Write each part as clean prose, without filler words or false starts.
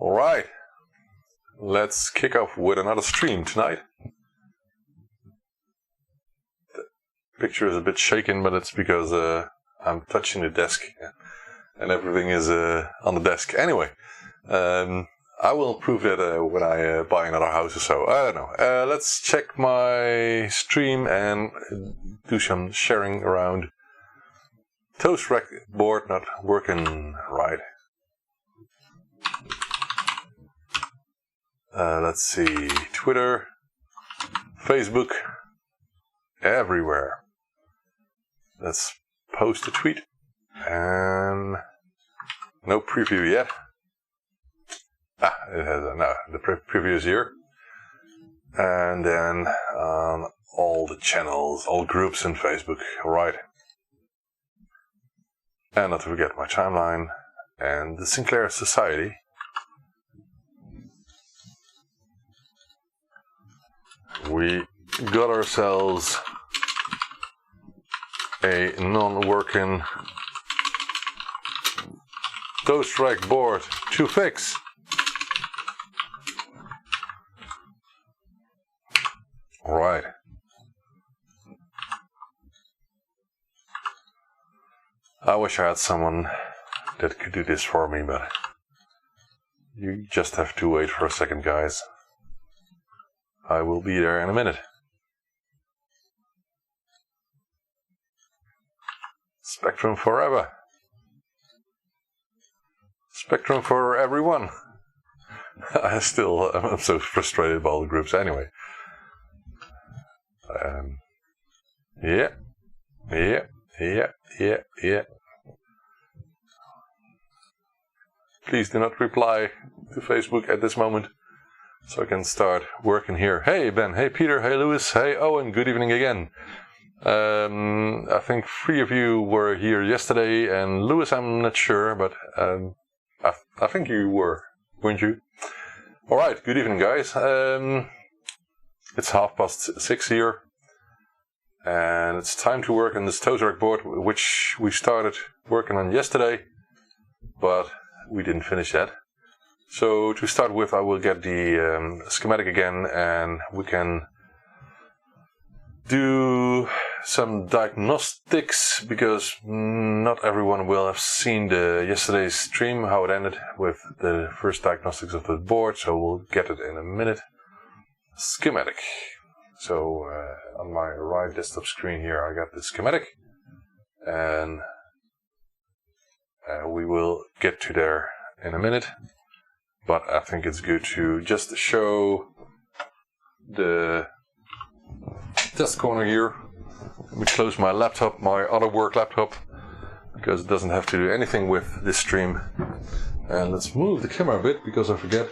Alright, let's kick off with another stream tonight. The picture is a bit shaken, but it's because I'm touching the desk and everything is on the desk. Anyway, I will improve that when I buy another house or so. I don't know. Let's check my stream and do some sharing around. Toastrack board not working right. Let's see, Twitter, Facebook, everywhere. Let's post a tweet, and no preview yet. It has no, the preview is here. And then on all the channels, all groups in Facebook, alright. And not to forget my timeline and the Sinclair Society. We got ourselves a non-working Toastrack board to fix. Right. I wish I had someone that could do this for me, but you just have to wait for a second, guys. I will be there in a minute. Spectrum forever. Spectrum for everyone. I'm so frustrated by all the groups anyway. Yeah. Please do not reply to Facebook at this moment, so I can start working here. Hey Ben, hey Peter, hey Lewis, hey Owen, good evening again. I think 3 of you were here yesterday, and Lewis I'm not sure, but I think you were, weren't you? Alright, good evening guys. It's 6:30 here, and it's time to work on this Toastrack board, which we started working on yesterday, but we didn't finish that. So to start with, I will get the schematic again, and we can do some diagnostics, because not everyone will have seen yesterday's stream, how it ended with the first diagnostics of the board, so we'll get it in a minute. Schematic. So on my right desktop screen here I got the schematic, and we will get to there in a minute. But I think it's good to just show the test corner here. Let me close my laptop, my other work laptop, because it doesn't have to do anything with this stream. And let's move the camera a bit, because I forget.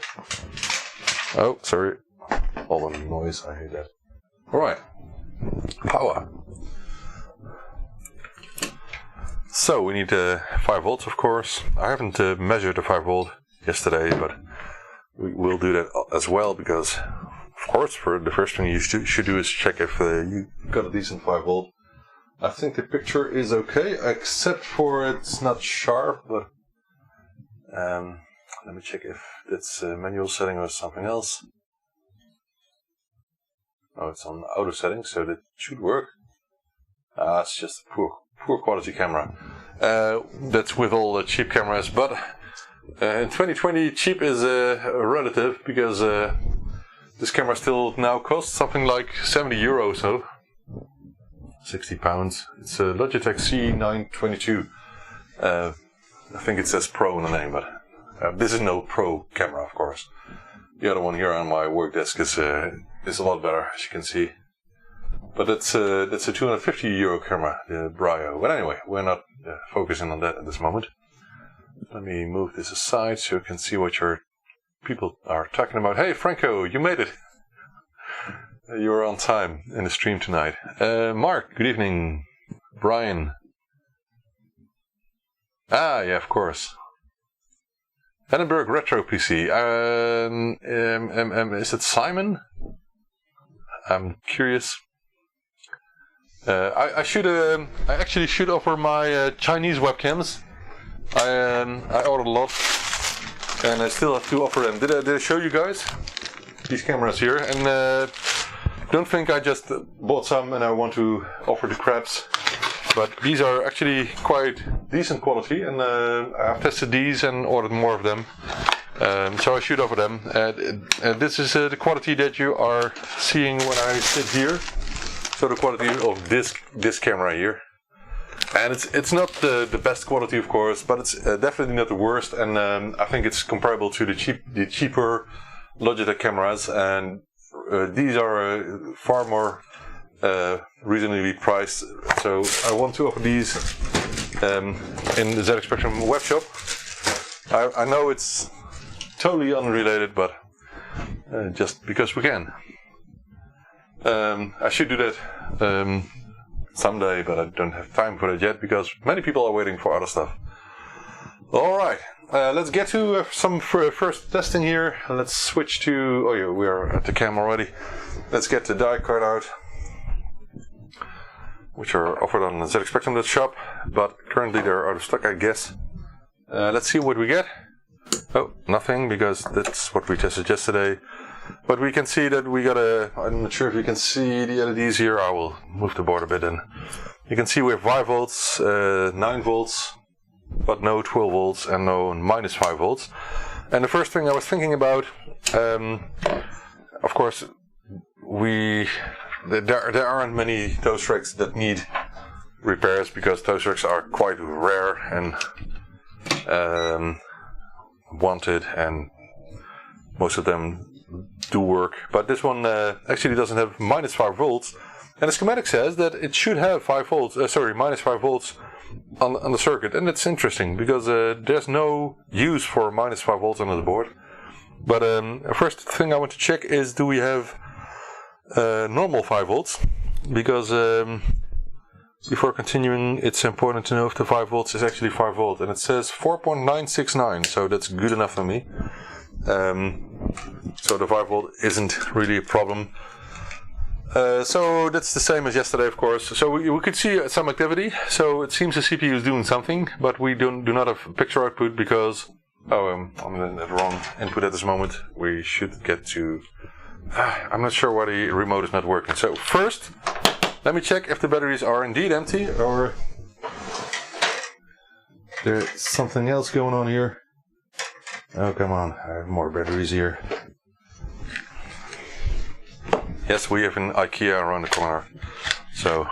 Oh, sorry. All the noise, I hate that. Alright. Power. So we need 5 volts, of course. I haven't measured the 5 volt yesterday, but we will do that as well, because of course for the first thing you should do is check if you got a decent 5 volt. I think the picture is okay, except for it's not sharp, but let me check if it's a manual setting or something else. Oh, it's on auto settings, so that should work. It's just a poor quality camera. That's with all the cheap cameras, but in 2020 cheap is relative, because this camera still now costs something like €70, so £60. It's a Logitech C922. I think it says Pro on the name, but this is no Pro camera, of course. The other one here on my work desk is a lot better, as you can see. But that's a €250 camera, the Brio. But anyway, we're not focusing on that at this moment. Let me move this aside so you can see what your people are talking about. Hey Franco, you made it! You were on time in the stream tonight. Mark, good evening. Brian. Ah, yeah, of course. Edinburgh Retro PC. Is it Simon? I'm curious. I actually should offer my Chinese webcams. I ordered a lot, and I still have to offer them. Did I show you guys these cameras here? And don't think I just bought some and I want to offer the crabs. But these are actually quite decent quality, and I've tested these and ordered more of them. So I should offer them. This is the quality that you are seeing when I sit here. So the quality of this camera here. And it's not the best quality, of course, but it's definitely not the worst. And I think it's comparable to the cheaper Logitech cameras. And these are far more reasonably priced. So I want to offer these in the ZX Spectrum web shop. I know it's totally unrelated, but just because we can. I should do that someday, but I don't have time for it yet because many people are waiting for other stuff. Alright, let's get to some first testing here. Let's switch to... Oh yeah, we are at the cam already. Let's get the die card out, which are offered on the ZX Spectrum shop, but currently they're out of stock, I guess. Let's see what we get. Oh, nothing, because that's what we tested yesterday. But we can see that we got I'm not sure if you can see the LEDs here. I will move the board a bit and you can see we have 5 volts, 9 volts, but no 12 volts and no minus 5 volts. And the first thing I was thinking about, of course, there aren't many Toastracks that need repairs because Toastracks are quite rare and wanted, and most of them do work. But this one actually doesn't have minus 5 volts, and the schematic says that it should have minus 5 volts on the circuit, and it's interesting because there's no use for minus 5 volts on the board. But first thing I want to check is, do we have normal 5 volts? Because before continuing, it's important to know if the 5 volts is actually 5 volts, and it says 4.969, so that's good enough for me. So the 5 volt isn't really a problem. So that's the same as yesterday, of course. So we could see some activity. So it seems the CPU is doing something, but we do not have picture output because I'm in the wrong input at this moment. We should get to... I'm not sure why the remote is not working. So first, let me check if the batteries are indeed empty or there's something else going on here. Oh, come on, I have more batteries here. Yes, we have an IKEA around the corner. So,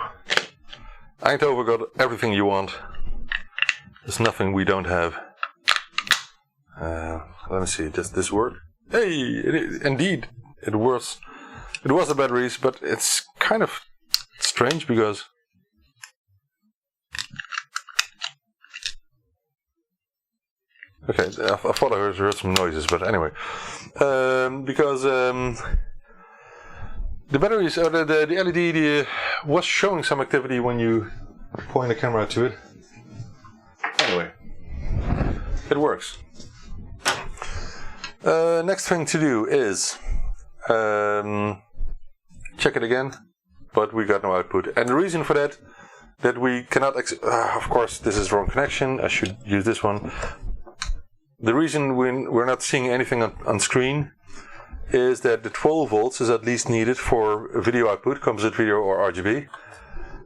Eindhoven got everything you want. There's nothing we don't have. Let me see, does this work? Hey, indeed, it was the batteries, but it's kind of strange because okay, I thought I heard some noises, but anyway, because the batteries, or the LED was showing some activity when you point the camera to it. Anyway, it works. Next thing to do is check it again, but we got no output. And the reason for that we cannot, of course this is wrong connection, I should use this one. The reason we're not seeing anything on screen is that the 12 volts is at least needed for video output, composite video or RGB.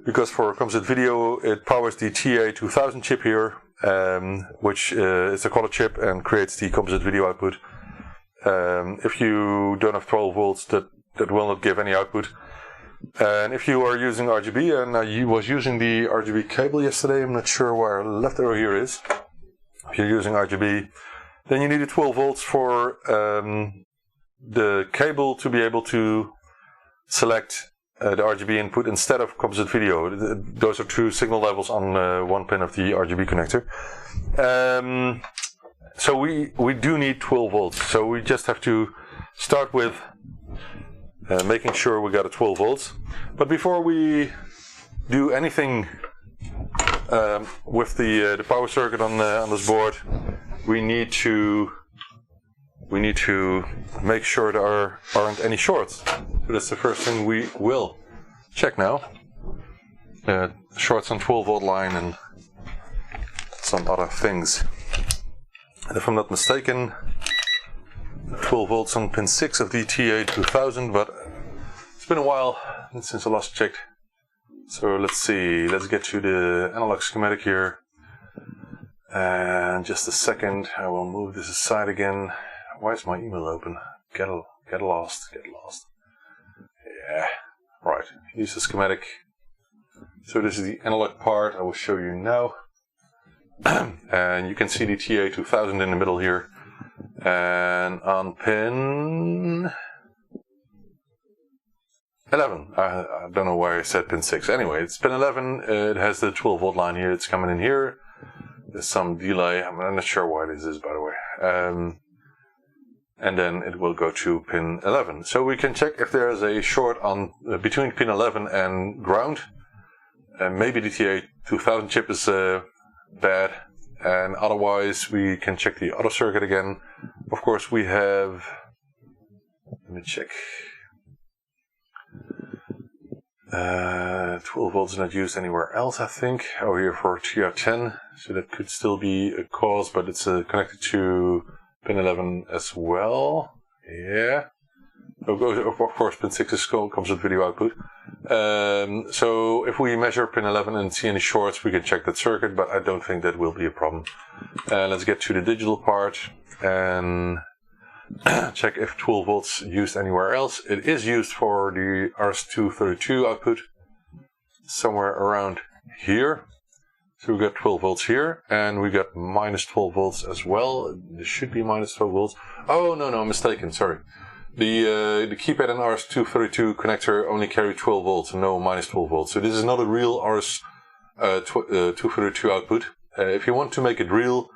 Because for composite video it powers the TA2000 chip here, which is a color chip and creates the composite video output. If you don't have 12 volts, that will not give any output. And if you are using RGB, and I was using the RGB cable yesterday, I'm not sure where left arrow here is. If you're using RGB, then you need 12 volts for the cable to be able to select the RGB input instead of composite video. Those are two signal levels on one pin of the RGB connector. So we do need 12 volts. So we just have to start with making sure we got a 12 volts. But before we do anything with the power circuit on this board, we need to make sure there aren't any shorts. So that's the first thing we will check now. Shorts on 12 volt line and some other things. And if I'm not mistaken, 12 volts on pin 6 of the TA2000, but it's been a while since I last checked. So let's see, let's get to the analog schematic here. And just a second, I will move this aside again. Why is my email open? Get lost. Yeah, right, use the schematic. So this is the analog part I will show you now. And you can see the TA2000 in the middle here. And on pin 11, I don't know why I said pin 6. Anyway, it's pin 11, it has the 12 volt line here, it's coming in here. There's some delay, I'm not sure why this is, by the way. And then it will go to pin 11. So we can check if there is a short on between pin 11 and ground. Maybe the TA2000 chip is bad, and otherwise we can check the auto circuit again. Of course we have, let me check, 12 volts not used anywhere else, I think. Oh, here for TR10, so that could still be a cause, but it's connected to pin 11 as well. Yeah. Of course, pin 6 comes with video output. So if we measure pin 11 and see any shorts, we can check that circuit, but I don't think that will be a problem. Let's get to the digital part and check if 12 volts used anywhere else. It is used for the RS-232 output, somewhere around here. So we got 12 volts here, and we got minus 12 volts as well. There should be minus 12 volts. Oh, no, I'm mistaken, sorry. The keypad and RS-232 connector only carry 12 volts, no minus 12 volts. So this is not a real RS-232 output. If you want to make it real,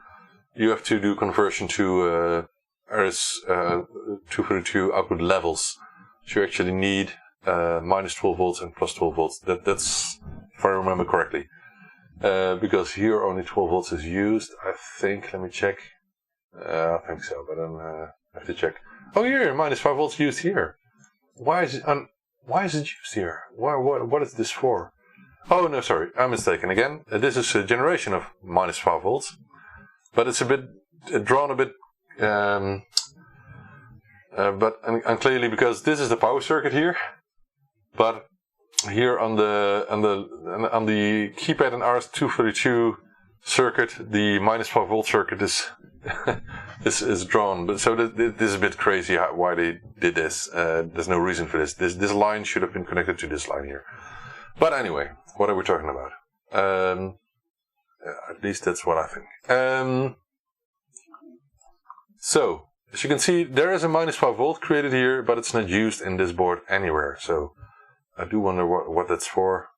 you have to do conversion to RS-232 output levels. So you actually need minus 12 volts and plus 12 volts. That's, if I remember correctly. Because here only 12 volts is used, I think. Let me check. I think so, but then I have to check. Oh, here, minus 5 volts used here. Why is it used here? What is this for? Oh, no, sorry, I'm mistaken again. This is a generation of minus 5 volts, but it's a bit drawn a bit, but unclearly, because this is the power circuit here, but here on the keypad and RS-232 circuit, the minus 5 volt circuit is is drawn. But so this is a bit crazy why they did this. There's no reason for this. This line should have been connected to this line here. But anyway, what are we talking about? At least that's what I think. So as you can see, there is a minus 5 volt created here, but it's not used in this board anywhere. So I do wonder what that's for.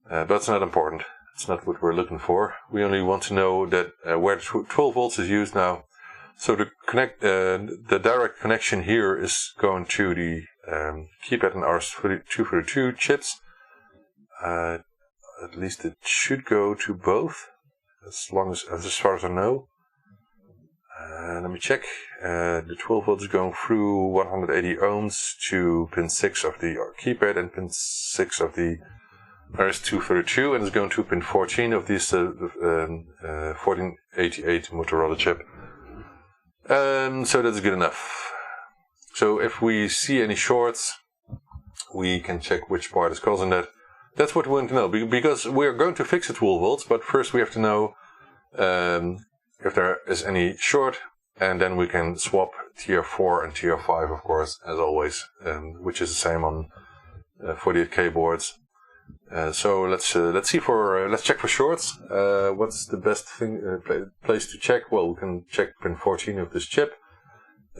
But it's not important. It's not what we're looking for. We only want to know that where 12 volts is used now. So the direct connection here is going to the keypad and RS-232 chips. At least it should go to both, as far as I know. Let me check. The 12 volts is going through 180 ohms to pin 6 of the keypad and pin 6 of the RS-232, and it's going to pin 14 of this 1488 Motorola chip. So that's good enough. So if we see any shorts, we can check which part is causing that. That's what we want to know, because we're going to fix the 12 volts, but first we have to know if there is any short, and then we can swap tier 4 and tier 5, of course, as always, which is the same on 48K boards. So let's check for shorts. What's the best place to check? Well, we can check pin 14 of this chip.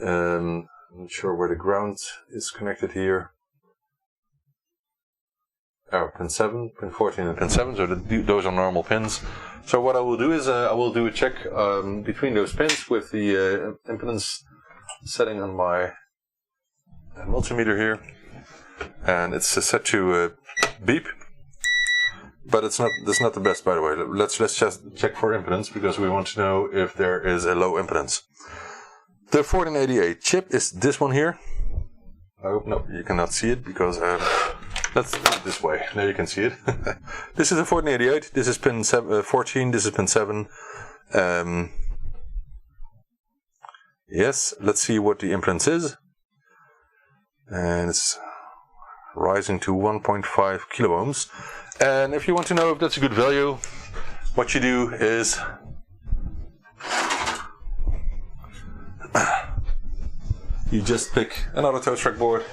I'm not sure where the ground is connected here. Oh, pin 7, pin 14 and pin 7, so those are normal pins. So what I will do is I will do a check between those pins with the impedance setting on my multimeter here. And it's set to beep. But that's not the best, by the way. Let's just check for impedance, because we want to know if there is a low impedance. The 1488 chip is this one here. I hope you cannot see it, because let's do it this way. There you can see it. This is a 1488. This is pin 14. This is pin 7. Yes, let's see what the impedance is. And it's rising to 1.5 kilo ohms. And if you want to know if that's a good value, what you do is you just pick another Toastrack board.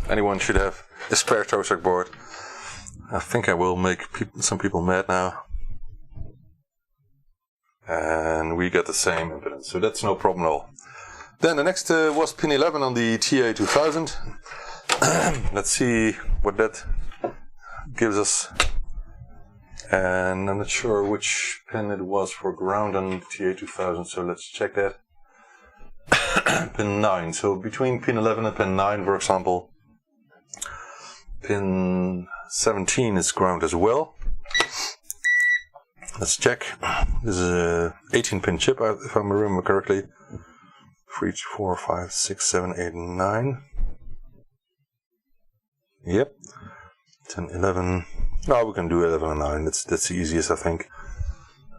Anyone should have a spare Toastrack board. I think I will make some people mad now. And we get the same impedance, so that's no problem at all. Then the next was pin 11 on the TA2000. Let's see what that gives us. And I'm not sure which pin it was for ground on TA2000, so let's check that. Pin 9, so between pin 11 and pin 9, for example, pin 17 is ground as well. Let's check. This is a 18 pin chip, if I remember correctly. 3, 4, 5, 6, 7, 8, 9. Yep. 10, 11. No, we can do 11 and 9. That's the easiest, I think.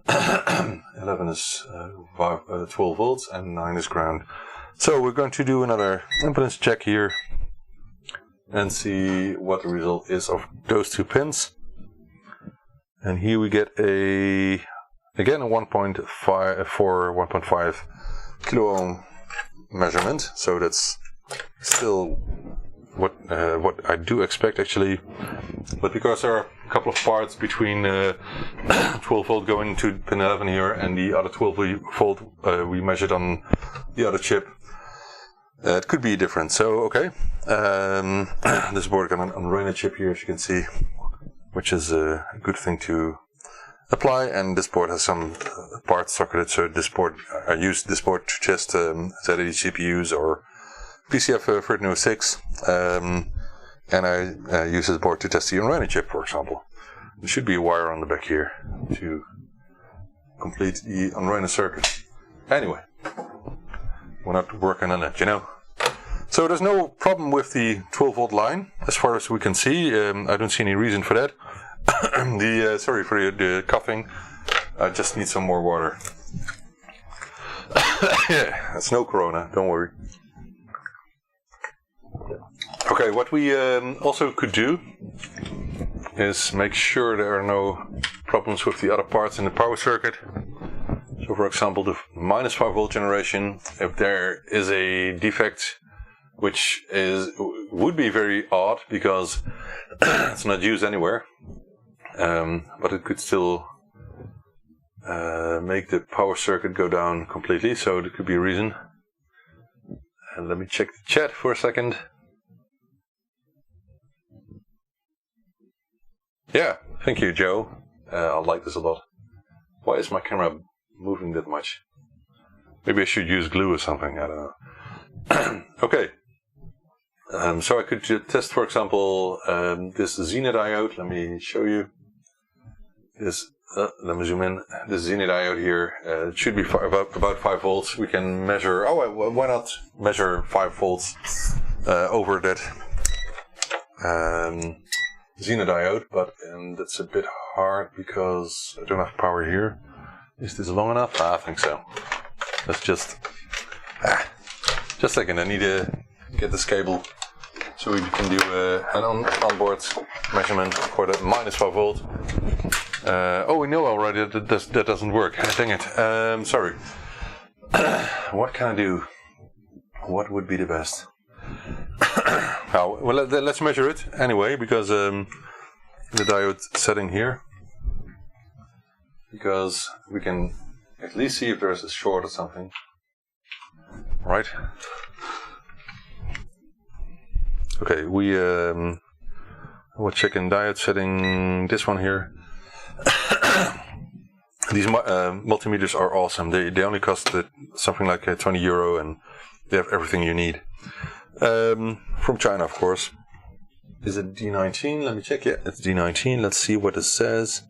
11 is 12 volts and 9 is ground. So we're going to do another impedance check here and see what the result is of those two pins. And here we get again a 1.5 kilo ohm measurement. So that's still what I do expect actually. But because there are a couple of parts between 12 volt going to pin 11 here and the other 12 volt we measured on the other chip, it could be different. So okay, this board got an unrated chip here, as you can see, which is a good thing to apply. And this board has some parts socketed, so this board I use this board to test ZAD CPUs or PCF 1306, and I use this board to test the unrated chip, for example. There should be a wire on the back here to complete the unrated circuit. Anyway, we're not working on it, you know. So there's no problem with the 12 volt line, as far as we can see. I don't see any reason for that. Sorry for the coughing. I just need some more water. Yeah, it's no corona, don't worry. Okay, what we also could do is make sure there are no problems with the other parts in the power circuit. So for example, the minus 5 volt generation, if there is a defect, which would be very odd because it's not used anywhere, but it could still make the power circuit go down completely, so there could be a reason. And let me check the chat for a second. Yeah, thank you, Joe. I like this a lot. Why is my camera moving that much? Maybe I should use glue or something, I don't know. Okay. So I could test, for example, this Xena diode. Let me show you. Let me zoom in. This Xena diode here, it should be about 5 volts. We can measure, why not measure 5 volts over that Xena diode, but that's a bit hard because I don't have power here. Is this long enough? I think so. Let's just a second, I need to get this cable so we can do an onboard measurement for the minus 5 volt. We know already that doesn't work. Dang it. Sorry. What can I do? What would be the best? Well, let's measure it anyway, because the diode setting here, because we can at least see if there's a short or something. Right. Okay, we're checking diode setting, this one here. These multimeters are awesome. They only cost something like €20 and they have everything you need. From China, of course. Is it D19? Let me check. Yeah, it's D19. Let's see what it says.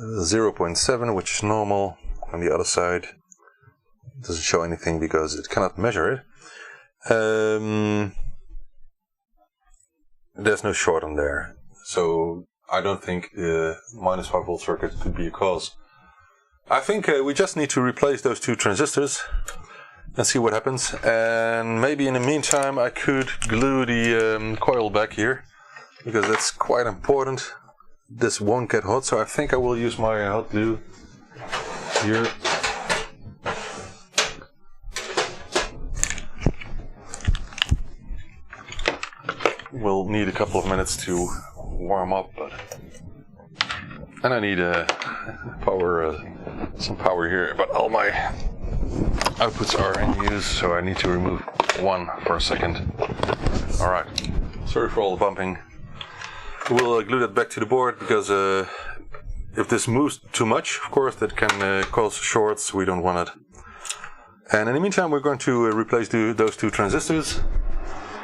0.7, which is normal. On the other side, it doesn't show anything because it cannot measure it. There's no short on there, so I don't think the minus 5 volt circuit could be a cause. I think we just need to replace those two transistors and see what happens. And maybe in the meantime I could glue the coil back here, because that's quite important. This won't get hot, so I think I will use my hot glue here. We'll need a couple of minutes to warm up, and I need some power here, but all my outputs are in use, so I need to remove one for a second. Alright, sorry for all the bumping. We'll glue that back to the board, because if this moves too much, of course, that can cause shorts. We don't want it. And in the meantime, we're going to replace those two transistors,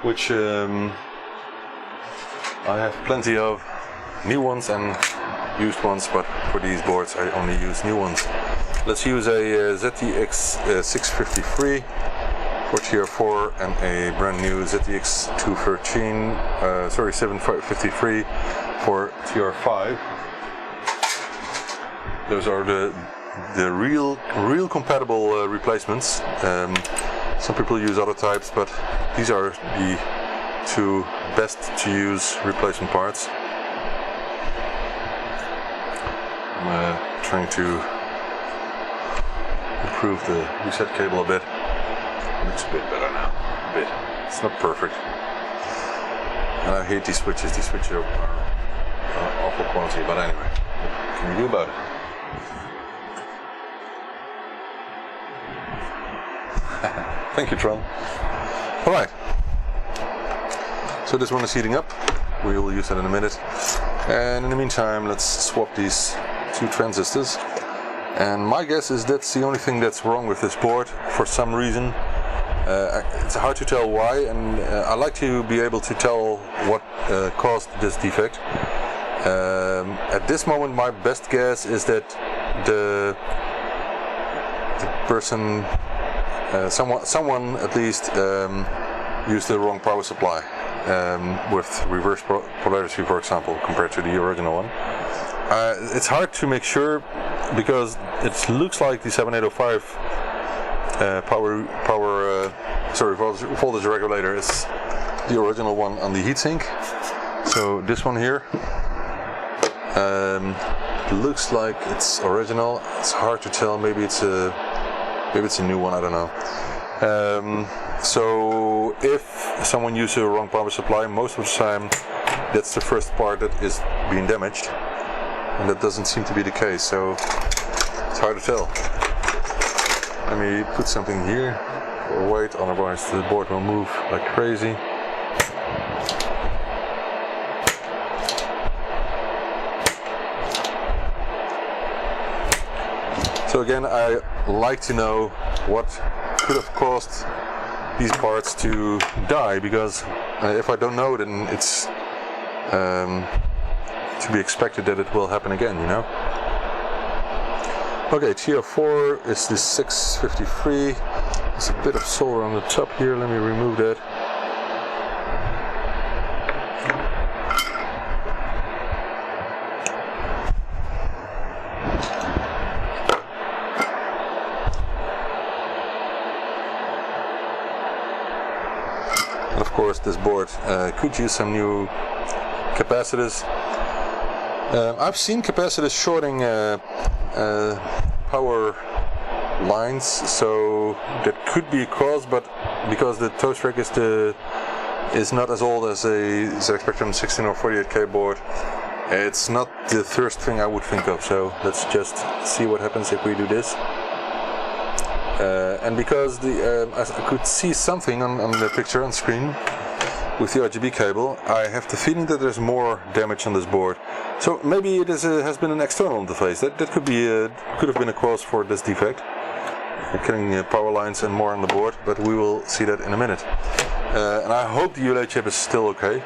which I have plenty of new ones and used ones, but for these boards I only use new ones. Let's use a ZTX 653 for TR4 and a brand new ZTX 753 for TR5. Those are the real compatible replacements. Some people use other types, but these are the two best to use replacement parts. I'm trying to improve the reset cable a bit. Looks a bit better now. A bit. It's not perfect. And I hate these switches. These switches are awful quality, but anyway, what can you do about it? Thank you, Tron. Alright. So this one is heating up. We will use that in a minute. And in the meantime, let's swap these two transistors. And my guess is that's the only thing that's wrong with this board for some reason. It's hard to tell why, and I like to be able to tell what caused this defect. At this moment, my best guess is that the person, someone at least, used the wrong power supply with reverse polarity, for example, compared to the original one. It's hard to make sure, because it looks like the 7805 voltage regulator is the original one on the heatsink. So this one here looks like it's original. It's hard to tell. Maybe it's a new one. I don't know. So if someone uses a wrong power supply, most of the time that's the first part that is being damaged, and that doesn't seem to be the case. So it's hard to tell. Let me put something here for weight, otherwise the board will move like crazy. So again, I like to know what could have caused these parts to die, because if I don't know, then it's to be expected that it will happen again, you know. Okay, TR4 is the 653. There's a bit of solder on the top here. Let me remove that. And of course, this board could use some new capacitors. I've seen capacitors shorting power lines, so that could be a cause, but because the Toastrack is not as old as a ZX Spectrum 16 or 48K board, it's not the first thing I would think of. So let's just see what happens if we do this. And because I could see something on the picture on screen with the RGB cable, I have the feeling that there's more damage on this board. So maybe it has been an external interface. That could have been a cause for this defect, killing power lines and more on the board. But we will see that in a minute. And I hope the ULA chip is still okay.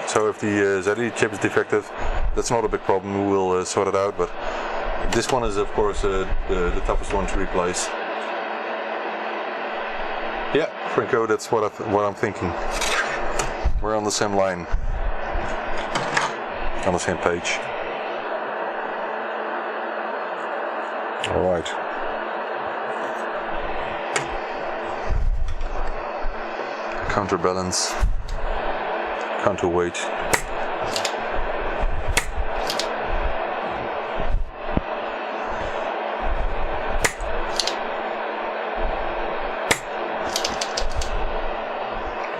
So if the ZE chip is defective, that's not a big problem. We will sort it out. But this one is, of course, the toughest one to replace. Yeah, Franco, that's what I'm thinking. We're on the same line, on the same page. counterbalance, counterweight.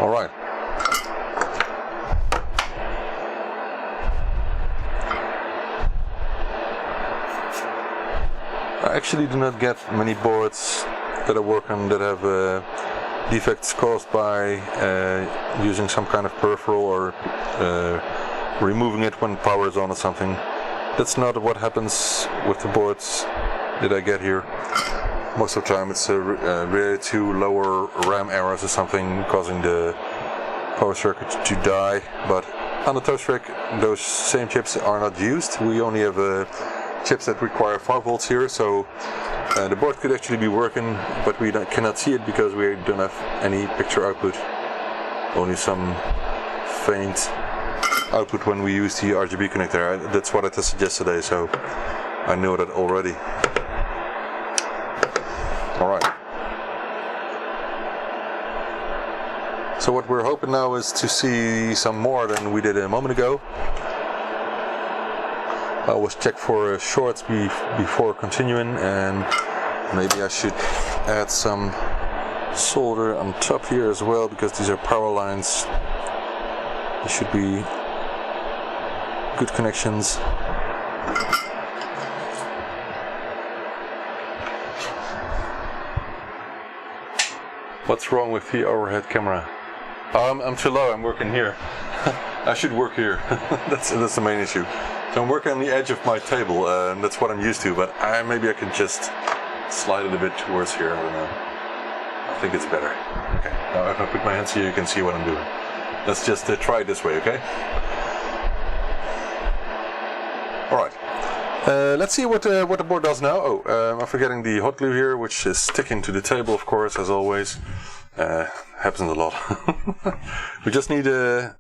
All right. I actually do not get many boards that I work on that have defects caused by using some kind of peripheral or removing it when power is on or something. That's not what happens with the boards that I get here. Most of the time it's related to lower RAM errors or something causing the power circuit to die. But on the Toastrack, those same chips are not used. We only have chips that require 5 volts here, so the board could actually be working, but we cannot see it because we don't have any picture output. Only some faint output when we use the RGB connector. That's what I tested yesterday, so I know that already. Alright. So what we're hoping now is to see some more than we did a moment ago. I always check for shorts before continuing, and maybe I should add some solder on top here as well, because these are power lines. There should be good connections. What's wrong with the overhead camera? I'm too low, I'm working here. I should work here. That's the main issue. So I'm working on the edge of my table, and that's what I'm used to, but maybe I could just slide it a bit towards here. I don't know. I think it's better. Okay, now if I put my hands here, you can see what I'm doing. Let's just try it this way, okay? Alright. Let's see what the board does now. Oh, I'm forgetting the hot glue here, which is sticking to the table, of course, as always. Happens a lot. We just need a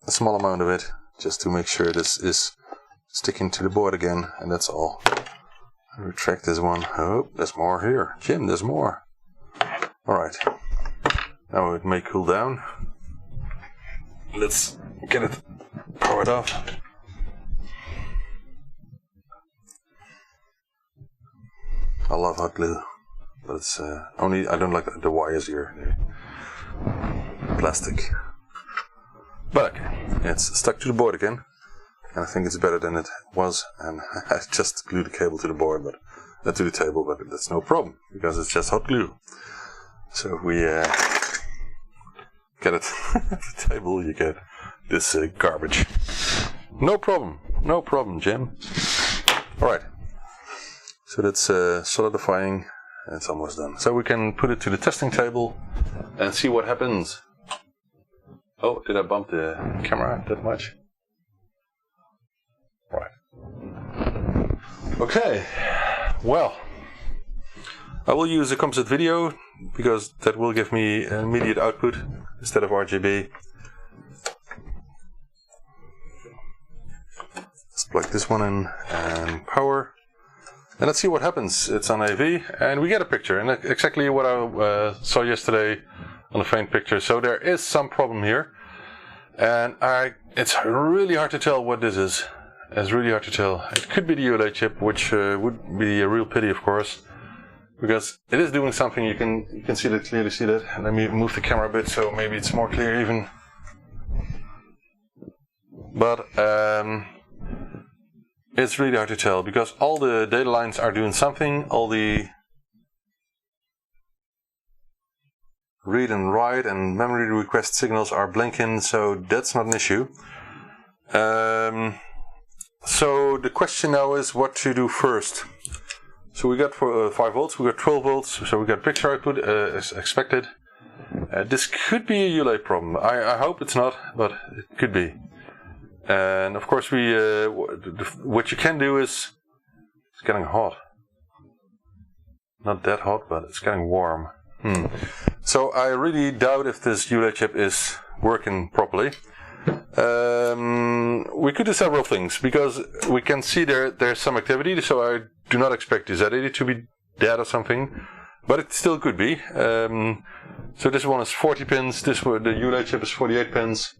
small amount of it, just to make sure this is sticking to the board again, and that's all. I retract this one. Oh, there's more here. Jim, there's more. Alright. Now it may cool down. Let's get it powered off. I love hot glue, but it's only I don't like the wires here. They're plastic. But okay, it's stuck to the board again, and I think it's better than it was. And I just glued the cable to the board, but not to the table. But that's no problem because it's just hot glue. So if we get it at the table, you get this garbage. No problem, Jim. All right. So that's solidifying, and it's almost done. So we can put it to the testing table and see what happens. Oh, did I bump the camera that much? Right. Okay, well, I will use a composite video because that will give me immediate output instead of RGB. Let's plug this one in and power. And let's see what happens. It's on AV, and we get a picture, and exactly what I saw yesterday on the faint picture. So there is some problem here, and it's really hard to tell what this is. It's really hard to tell. It could be the ULA chip, which would be a real pity, of course, because it is doing something. You can see that, clearly see that. And let me move the camera a bit so maybe it's more clear even. But it's really hard to tell because all the data lines are doing something. All the read and write and memory request signals are blinking, so that's not an issue. So the question now is what to do first. So we got 5 volts, we got 12 volts, so we got picture output as expected. This could be a ULA problem. I hope it's not, but it could be. And of course what you can do is, it's getting hot. Not that hot, but it's getting warm. So I really doubt if this ULA chip is working properly. We could do several things, because we can see there's some activity, so I do not expect the Z80 to be dead or something. but it still could be. So this one is 40 pins, the ULA chip is 48 pins.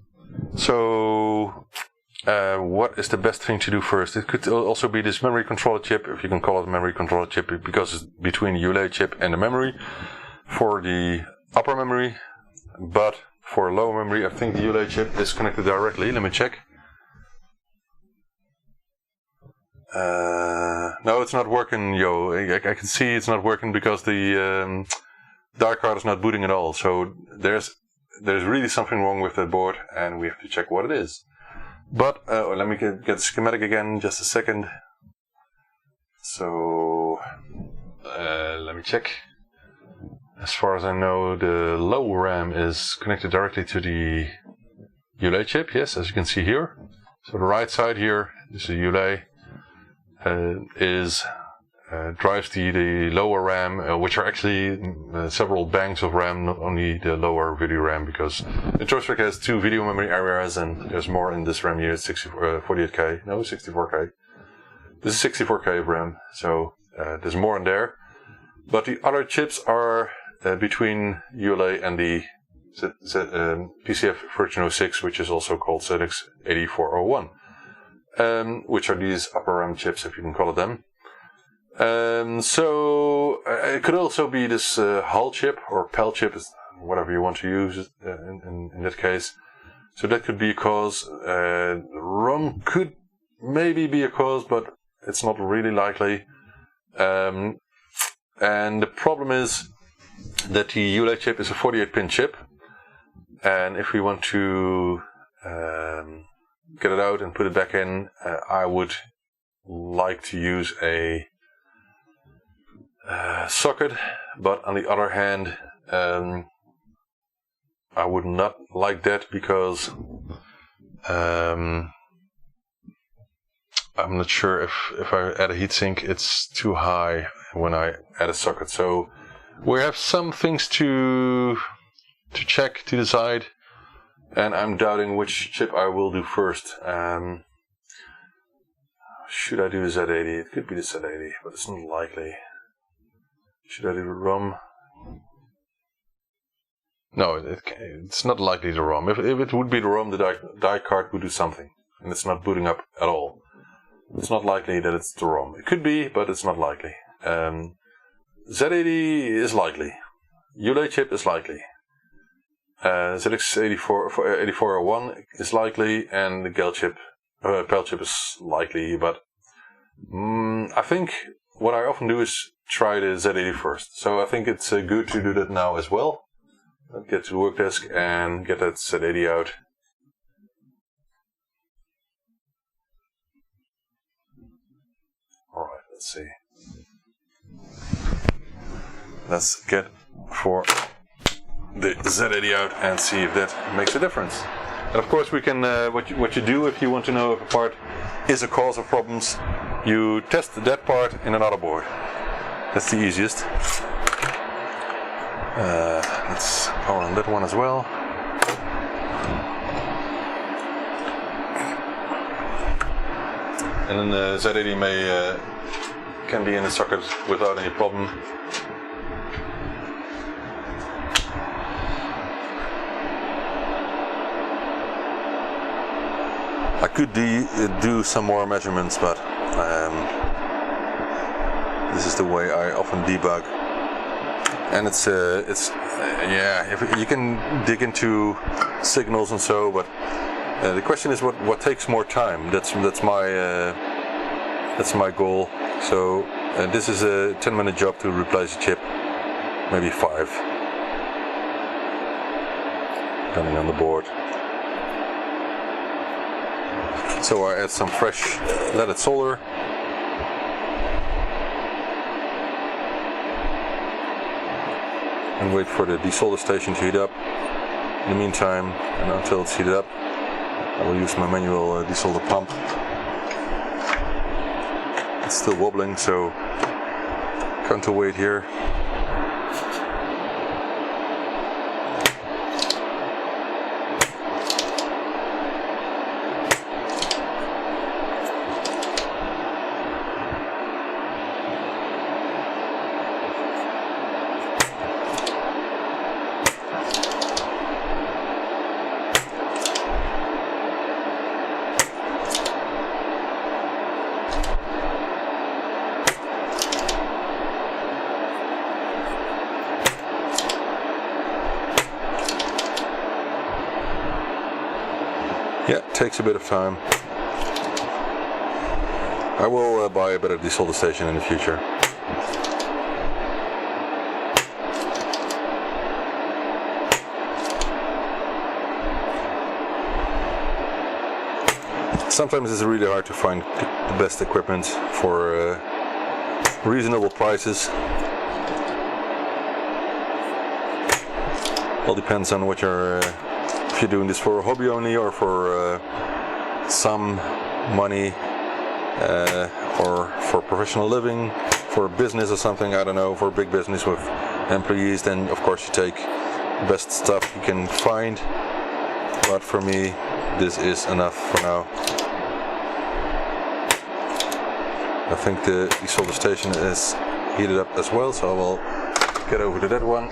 So what is the best thing to do first? It could also be this memory controller chip, if you can call it a memory controller chip, because it's between the ULA chip and the memory for the upper memory. But for lower memory, I think the ULA chip is connected directly. Let me check. No, it's not working, I can see it's not working because the die card is not booting at all. So there's really something wrong with that board, and we have to check what it is. But let me get the schematic again, just a second. So let me check. As far as I know, the low RAM is connected directly to the ULA chip, yes, as you can see here. So the right side here is the ULA, drives the lower RAM, which are actually several banks of RAM, not only the lower video RAM, because the Toastrack has 2 video memory areas, and there's more in this RAM here. It's 48K, no, 64K. This is 64K of RAM, so there's more in there. But the other chips are between ULA and the PCF version 06, which is also called ZX8401, which are these upper RAM chips, if you can call it them. So it could also be this hull chip or PAL chip, whatever you want to use in that case. So that could be a cause. ROM could maybe be a cause, but it's not really likely. And the problem is that the ULA chip is a 48-pin chip, and if we want to get it out and put it back in, I would like to use a socket, but on the other hand, I would not like that because I'm not sure if I add a heatsink, it's too high when I add a socket. So we have some things to check, to decide, and I'm doubting which chip I will do first. Should I do the Z80? It could be the Z80, but it's not likely. Should I do the ROM? No, it's not likely the ROM. If it would be the ROM, the die card would do something, and it's not booting up at all. It's not likely that it's the ROM. It could be, but it's not likely. Z80 is likely. ULA chip is likely. ZX8401 is likely, and the PAL chip is likely. But I think what I often do is try the Z80 first. So I think it's good to do that now as well. Get to the work desk and get that Z80 out. Alright, let's see. Let's get for the Z80 out and see if that makes a difference. And of course we can, what you do if you want to know if a part is a cause of problems, you test that part in another board. That's the easiest. Let's power on that one as well. And then the Z80 can be in the socket without any problem. I could do some more measurements, but this is the way I often debug. And it's yeah, if you can dig into signals and so, but the question is what takes more time. That's my goal. So this is a 10-minute job to replace a chip, maybe 5, depending on the board. So I add some fresh leaded solder. And wait for the desolder station to heat up. In the meantime, and until it's heated up, I will use my manual desolder pump. It's still wobbling, so counterweight here. takes a bit of time. I will buy a better desolder station in the future. Sometimes it's really hard to find the best equipment for reasonable prices. All depends on what you're, if you're doing this for a hobby only or for some money, or for professional living, for business or something, I don't know, for a big business with employees, then of course you take the best stuff you can find. But for me, this is enough for now. I think the desolder station is heated up as well, so I will get over to that one.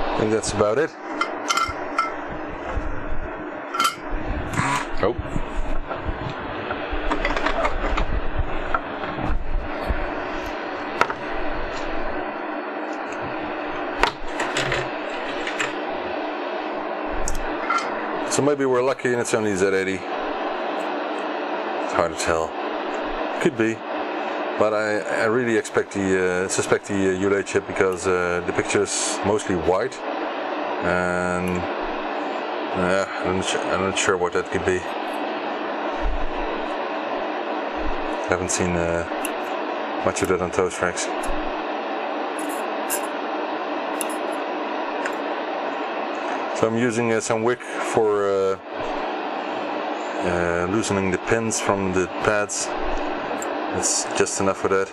I think that's about it. Oh. So maybe we're lucky and it's only Z80. It's hard to tell. Could be. But I really suspect the ULA chip because the picture is mostly white, and I'm not sure what that could be. Haven't seen much of that on Toastracks. So I'm using some wick for loosening the pins from the pads. It's just enough for that.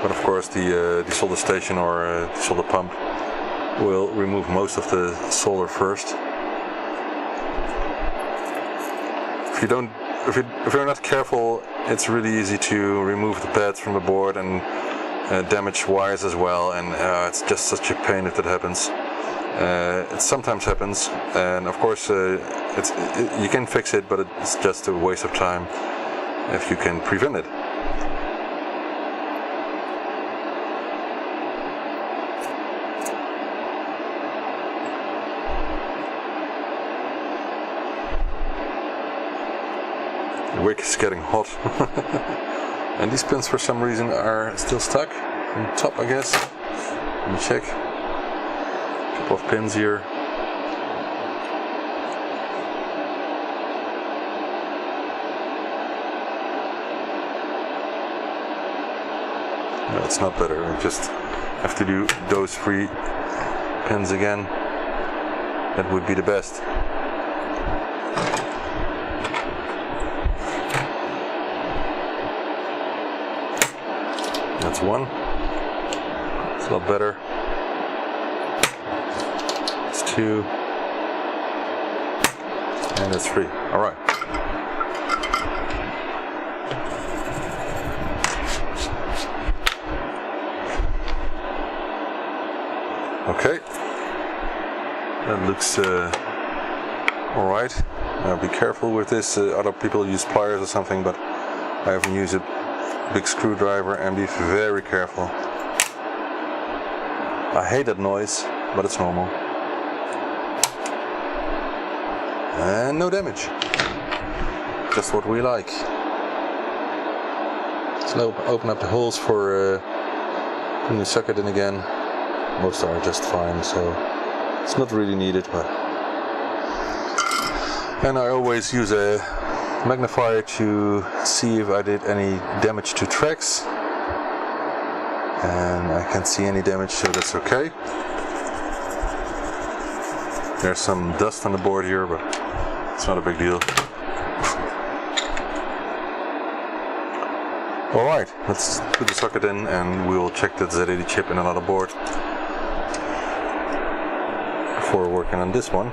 But of course the solder station or the solder pump will remove most of the solder first. If you're not careful, it's really easy to remove the pads from the board and damage wires as well, and it's just such a pain if that happens. It sometimes happens, and of course you can fix it, but it's just a waste of time if you can prevent it. The wick is getting hot. And these pins for some reason are still stuck on top, I guess. Let me check. A couple of pins here. No, it's not better. I just have to do those 3 pins again. That would be the best. That's 1. It's a lot better. It's 2. And it's 3. All right. Okay, that looks alright. Now be careful with this. Other people use pliers or something, but I haven't used a big screwdriver, and be very careful. I hate that noise, but it's normal. And no damage. Just what we like. So open up the holes for putting the socket in again. Most are just fine, so It's not really needed, but... And I always use a magnifier to see if I did any damage to tracks. And I can't see any damage, so that's okay. There's some dust on the board here, but it's not a big deal. Alright, let's put the socket in and we'll check that Z80 chip in another board before working on this one.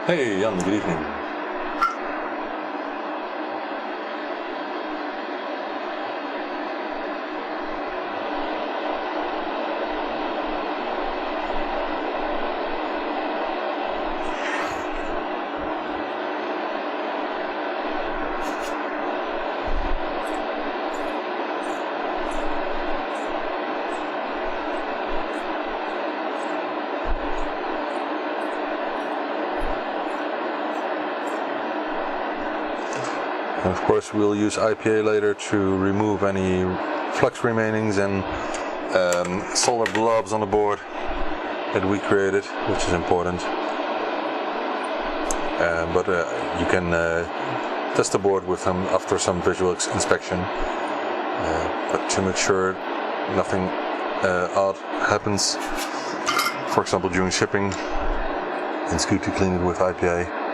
Hey Jan, good evening. And of course we'll use IPA later to remove any flux remainings and solder blobs on the board that we created, which is important. But you can test the board with them after some visual inspection. But to make sure nothing odd happens, for example during shipping, it's good to clean it with IPA.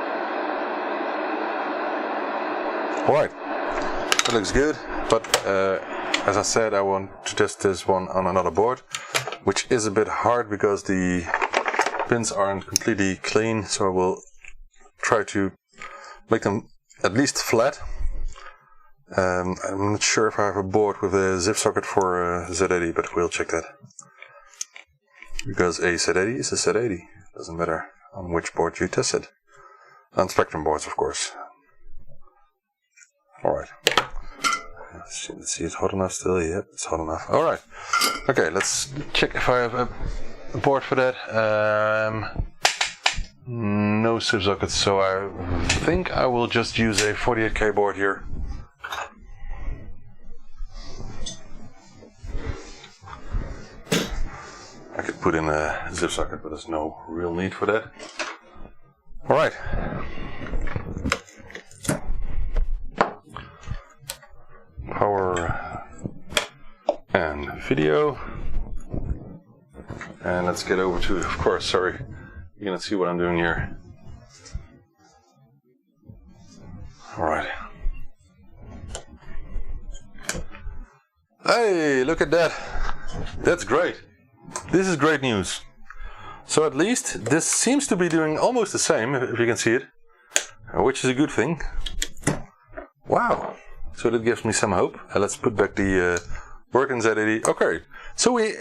Alright, that looks good, but as I said, I want to test this one on another board, which is a bit hard because the pins aren't completely clean, so I will try to make them at least flat. I'm not sure if I have a board with a zip socket for Z80, but we'll check that. Because a Z80 is a Z80, doesn't matter on which board you test it. On Spectrum boards, of course. Alright, let's see, it's hot enough still. Yep, it's hot enough. Alright, okay, let's check if I have a board for that. No zip sockets, so I think I will just use a 48K board here. I could put in a zip socket, but there's no real need for that. Alright. Power and video, and let's get over to, of course, sorry, you're gonna see what I'm doing here. Alright. Hey, look at that. That's great. This is great news. So at least this seems to be doing almost the same, if you can see it, which is a good thing. Wow. So that gives me some hope. Let's put back the working Z80. Okay, so we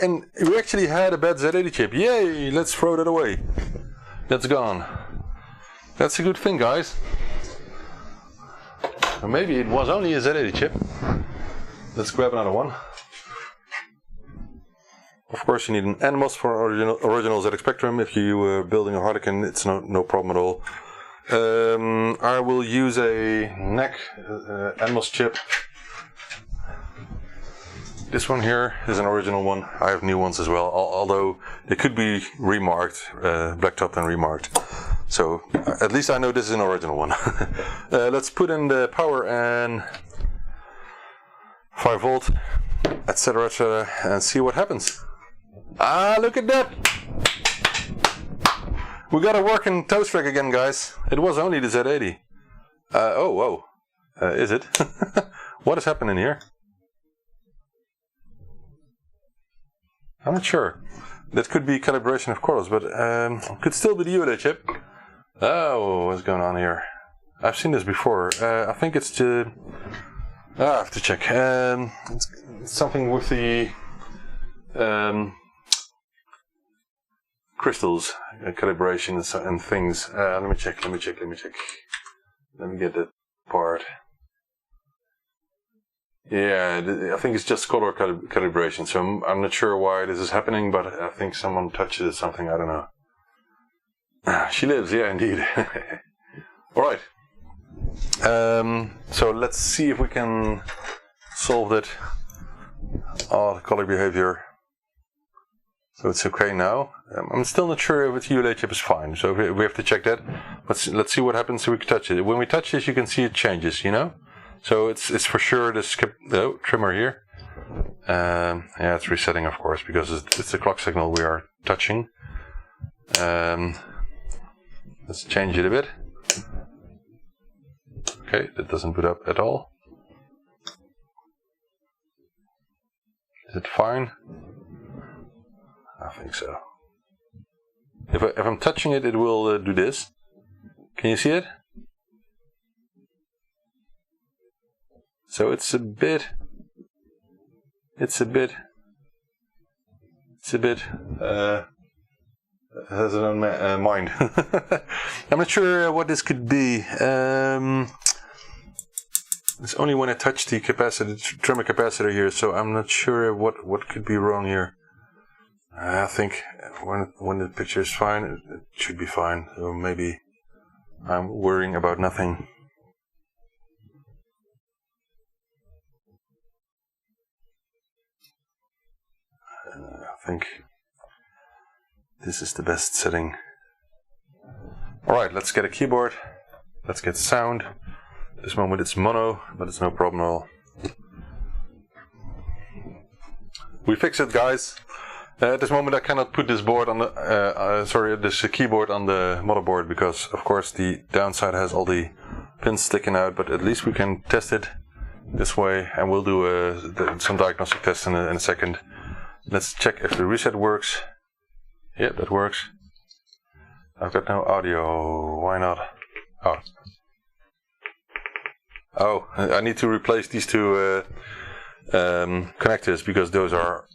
actually had a bad Z80 chip. Yay! Let's throw that away. That's gone. That's a good thing, guys. Or maybe it was only a Z80 chip. Let's grab another one. Of course, you need an NMOS for original ZX Spectrum. If you were building a Harlequin, it's no problem at all. I will use a NEC NMOS chip. This one here is an original one. I have new ones as well, although they could be remarked, blacktopped and remarked. So at least I know this is an original one. Let's put in the power and 5 volt, etc., etc., and see what happens. Ah, look at that! We got a working Toastrack again, guys. It was only the Z80. Oh, whoa. Is it? What is happening here? I'm not sure. That could be calibration, of course, but could still be the ULA chip. Oh, what's going on here? I've seen this before. I think it's the... I have to check. It's something with the crystals, calibration and things. Let me check. Let me get that part. Yeah, I think it's just color calibration, so I'm not sure why this is happening, but I think someone touches something, I don't know. She lives, yeah, indeed. Alright. So let's see if we can solve that. Oh, the color behavior. So it's okay now. I'm still not sure if the ULA chip is fine, so we have to check that. Let's see what happens if we touch it. When we touch this, you can see it changes, you know? So it's for sure the trimmer here. Yeah, it's resetting, of course, because it's the clock signal we are touching. Let's change it a bit. Okay, that doesn't boot up at all. Is it fine? I think so. If I'm touching it, it will do this. Can you see it? So it has its own mind. I'm not sure what this could be. It's only when I touch the capacitor, trimmer capacitor here, so I'm not sure what could be wrong here. I think when the picture is fine, it should be fine. So maybe I'm worrying about nothing. I think this is the best setting. Alright, let's get a keyboard. Let's get sound. At this moment it's mono, but it's no problem at all. We fixed it, guys. At this moment I cannot put this board on the this keyboard on the motherboard because of course the downside has all the pins sticking out, but at least we can test it this way, and we'll do some diagnostic tests in a second. Let's check if the reset works. Yeah, that works. I've got no audio. Why not? Oh, I need to replace these two connectors because those are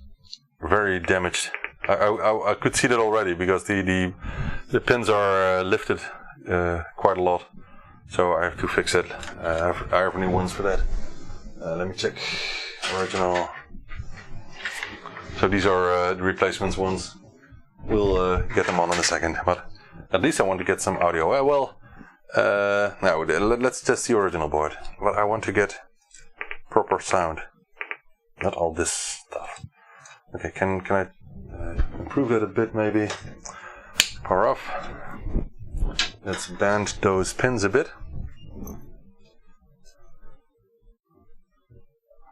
very damaged. I could see that already because the pins are lifted quite a lot. So I have to fix it. I have new ones for that. Let me check. Original. So these are the replacements ones. We'll get them on in a second, but at least I want to get some audio. Now let's test the original board. But I want to get proper sound, not all this stuff. Okay, can I improve that a bit maybe? Power off. Let's bend those pins a bit.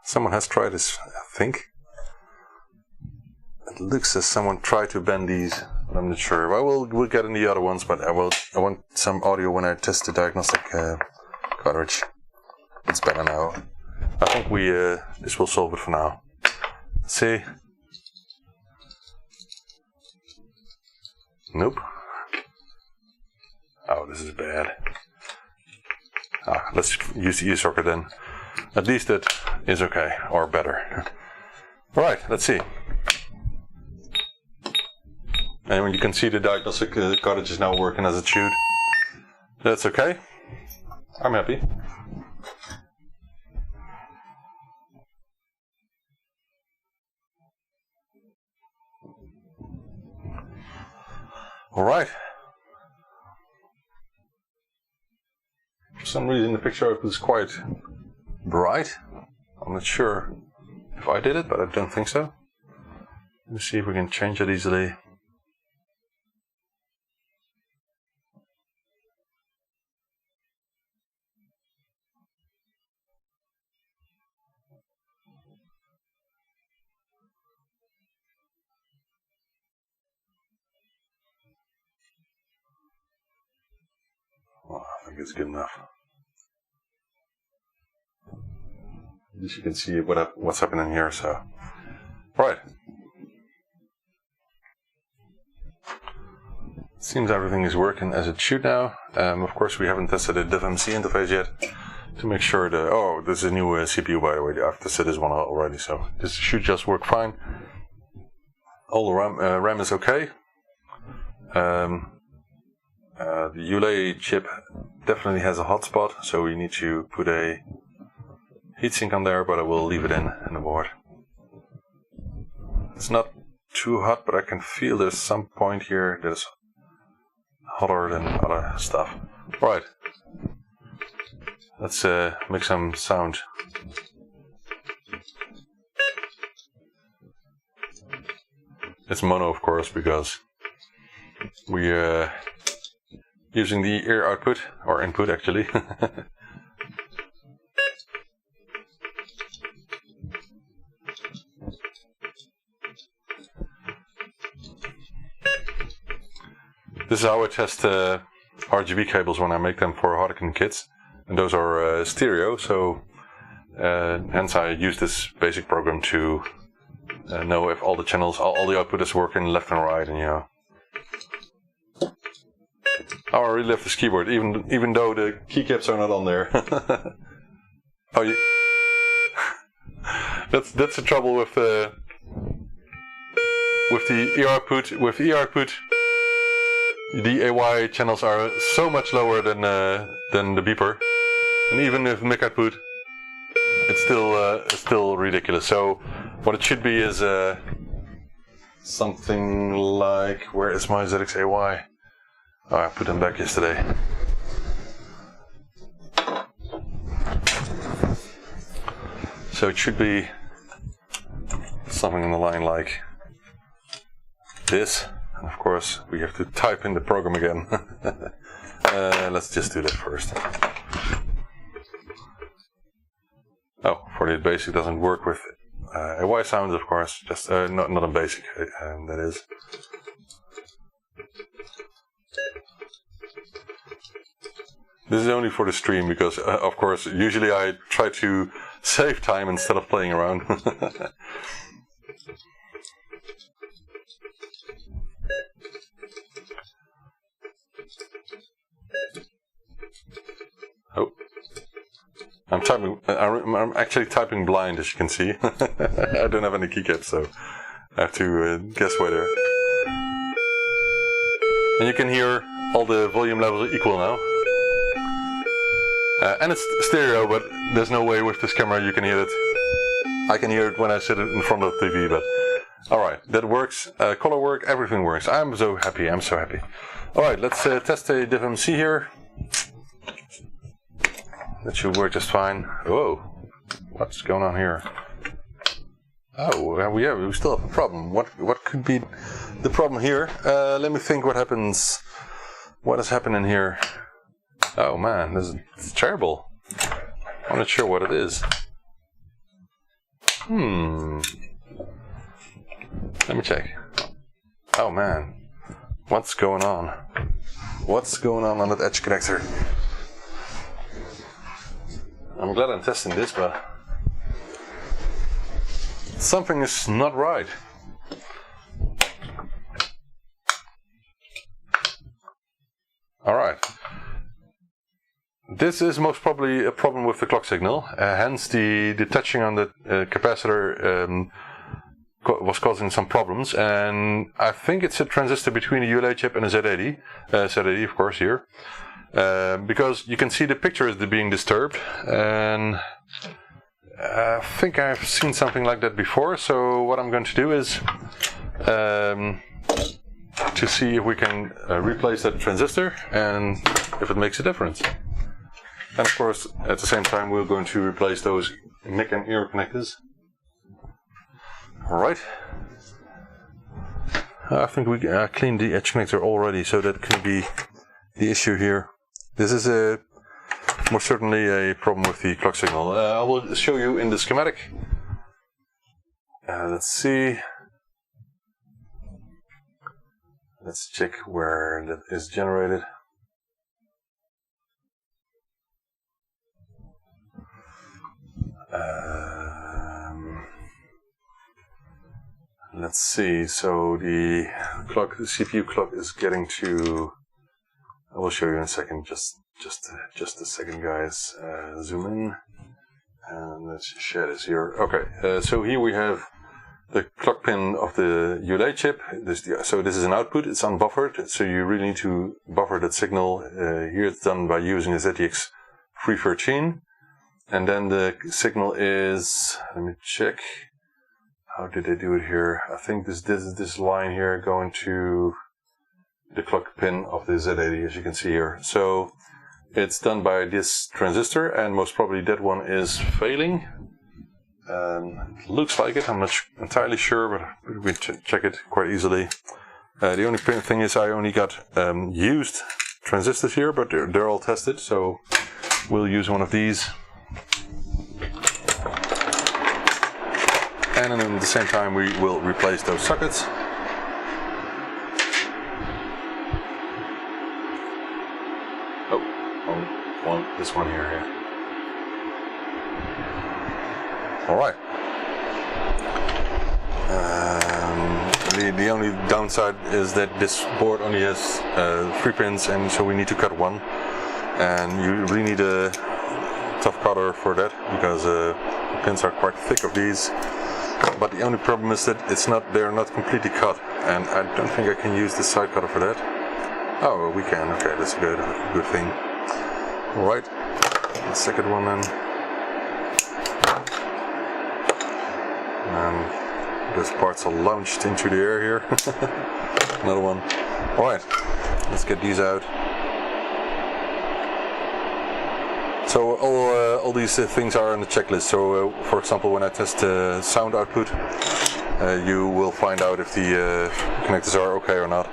Someone has tried this, I think. It looks as someone tried to bend these, but I'm not sure. We'll get in the other ones, but I want some audio when I test the diagnostic cartridge. It's better now. I think this will solve it for now. Let's see. Nope. Oh, this is bad. Let's use the ear-socket then. At least it is okay, or better. Alright, let's see. And when you can see the diagnostic cartridge is now working as it should. That's okay. I'm happy. Alright. For some reason the picture was quite bright. I'm not sure if I did it, but I don't think so. Let's see if we can change it easily. Well, I think it's good enough. At least you can see what's happening here. So, right. Seems everything is working as it should now. Of course, we haven't tested the DivMC interface yet to make sure that. Oh, this is a new CPU, by the way. I've tested this one already, so this should just work fine. All the RAM is okay. The ULA chip definitely has a hotspot, so we need to put a heatsink on there, but I will leave it in the board. It's not too hot, but I can feel there's some point here that's hotter than other stuff. Right. Let's make some sound. It's mono, of course, because we're using the ear output, or input actually. This is how I test RGB cables when I make them for Harlequin kits, and those are stereo, so hence I use this basic program to know if all the channels, all the output is working left and right, and you know. Oh, I really love this keyboard, even though the keycaps are not on there. Oh, that's the trouble with the ear output. With ear output, the AY channels are so much lower than the beeper, and even with mic output, it's still ridiculous. So what it should be is something like, where is my ZX AY? Oh, I put them back yesterday. So it should be something in the line like this. And of course, we have to type in the program again. Let's just do that first. Oh, for the basic doesn't work with AY sounds, of course. Just not a basic, that is. This is only for the stream because, of course, usually I try to save time instead of playing around. Oh, I'm actually typing blind, as you can see. I don't have any keycaps, so I have to guess whether. And you can hear all the volume levels are equal now. And it's stereo, but there's no way with this camera you can hear it. I can hear it when I sit in front of the TV, but alright, that works. Color work, everything works. I'm so happy, I'm so happy. Alright, let's test a diff MC here. That should work just fine. Whoa, what's going on here? Oh, we still have a problem. What could be the problem here? Let me think what happens. What is happening here? Oh man, this is terrible. I'm not sure what it is. Let me check. Oh man, what's going on? What's going on that edge connector? I'm glad I'm testing this, but something is not right. Alright. This is most probably a problem with the clock signal, hence the touching on the capacitor was causing some problems, and I think it's a transistor between a ULA chip and a Z80, Z80 of course here, because you can see the picture is being disturbed, and I think I've seen something like that before, so what I'm going to do is to see if we can replace that transistor and if it makes a difference. And of course, at the same time, we're going to replace those mic and ear connectors. Alright. I think we cleaned the edge connector already, so that can be the issue here. This is most certainly a problem with the clock signal. I will show you in the schematic. Let's see. Let's check where that is generated. Let's see, so the CPU clock is getting to, I will show you in a second, just a second guys, zoom in, and let's share this here. Okay, so here we have the clock pin of the ULA chip. So this is an output, it's unbuffered, so you really need to buffer that signal. Here it's done by using the ZTX 313. And then the signal is, let me check, how did they do it here? I think this line here going to the clock pin of the Z80, as you can see here. So it's done by this transistor, and most probably that one is failing. It looks like it. I'm not entirely sure, but we can check it quite easily. The only thing is I only got used transistors here, but they're all tested, so we'll use one of these. And then at the same time we will replace those sockets. This one here, yeah. Alright. The only downside is that this board only has 3 pins, and so we need to cut one. And you really need a tough cutter for that, because the pins are quite thick of these. But the only problem is that they're not completely cut, and I don't think I can use the side cutter for that. Oh, we can. Okay, that's a good thing. Alright, the second one then. And those parts are launched into the air here. Another one. Alright, let's get these out. So all these things are on the checklist. So for example, when I test the sound output, you will find out if the connectors are okay or not.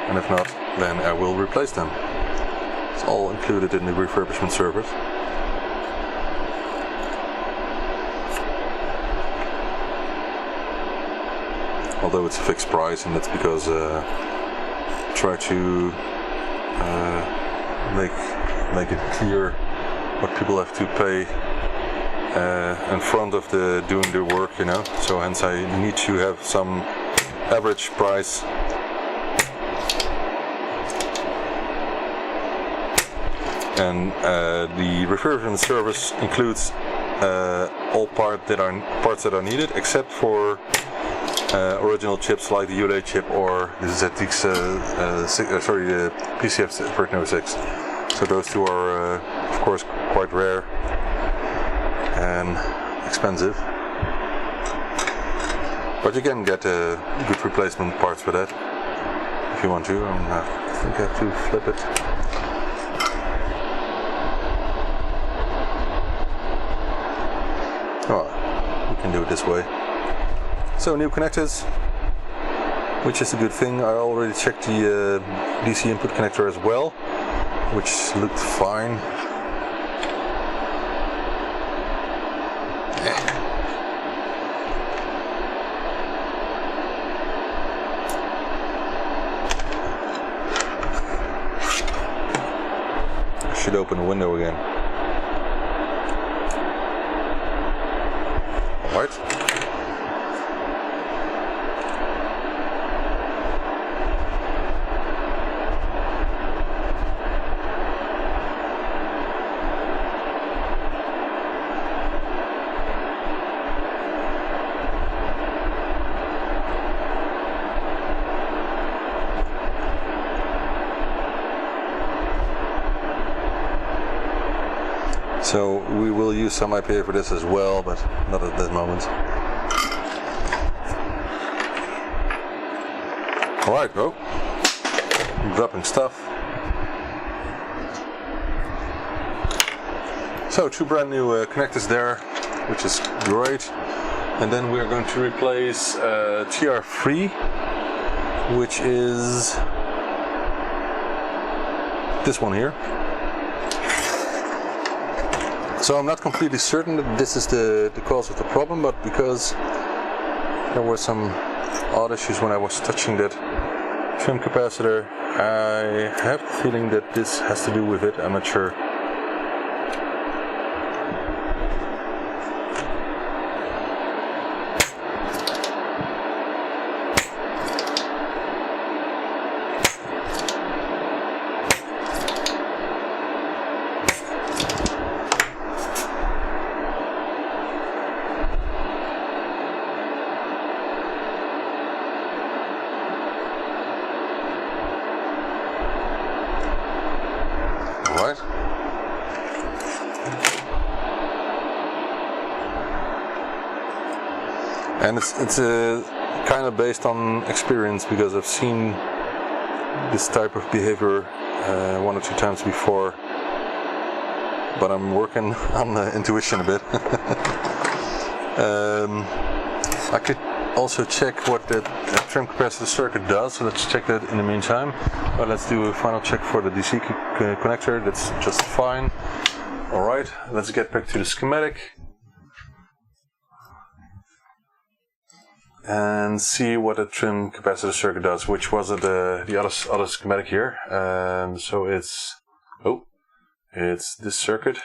And if not, then I will replace them. It's all included in the refurbishment service. Although it's a fixed price, and that's because try to make it clear what people have to pay in front of doing the work, you know. So hence I need to have some average price. And the refurbishment service includes all parts that are needed, except for original chips like the ULA chip or the ZX, the PCF 1306. So those two are, of course, quite rare and expensive. But you can get good replacement parts for that if you want to. I think I have to flip it. Oh, we can do it this way. So new connectors, which is a good thing. I already checked the DC input connector as well, which looked fine. I should open the window again. Alright. So we will use some IPA for this as well, but not at this moment. Alright, bro. Dropping stuff. So 2 brand new connectors there, which is great. And then we are going to replace TR3, which is this one here. So I'm not completely certain that this is the cause of the problem, but because there were some odd issues when I was touching that trim capacitor, I have the feeling that this has to do with it. I'm not sure. Right. And it's kind of based on experience, because I've seen this type of behavior 1 or 2 times before. but I'm working on the intuition a bit. I could also check what the trim capacitor circuit does, so let's check that in the meantime. But let's do a final check for the DC connector. That's just fine. Alright, let's get back to the schematic and see what the trim capacitor circuit does, which was the other schematic here. So it's this circuit.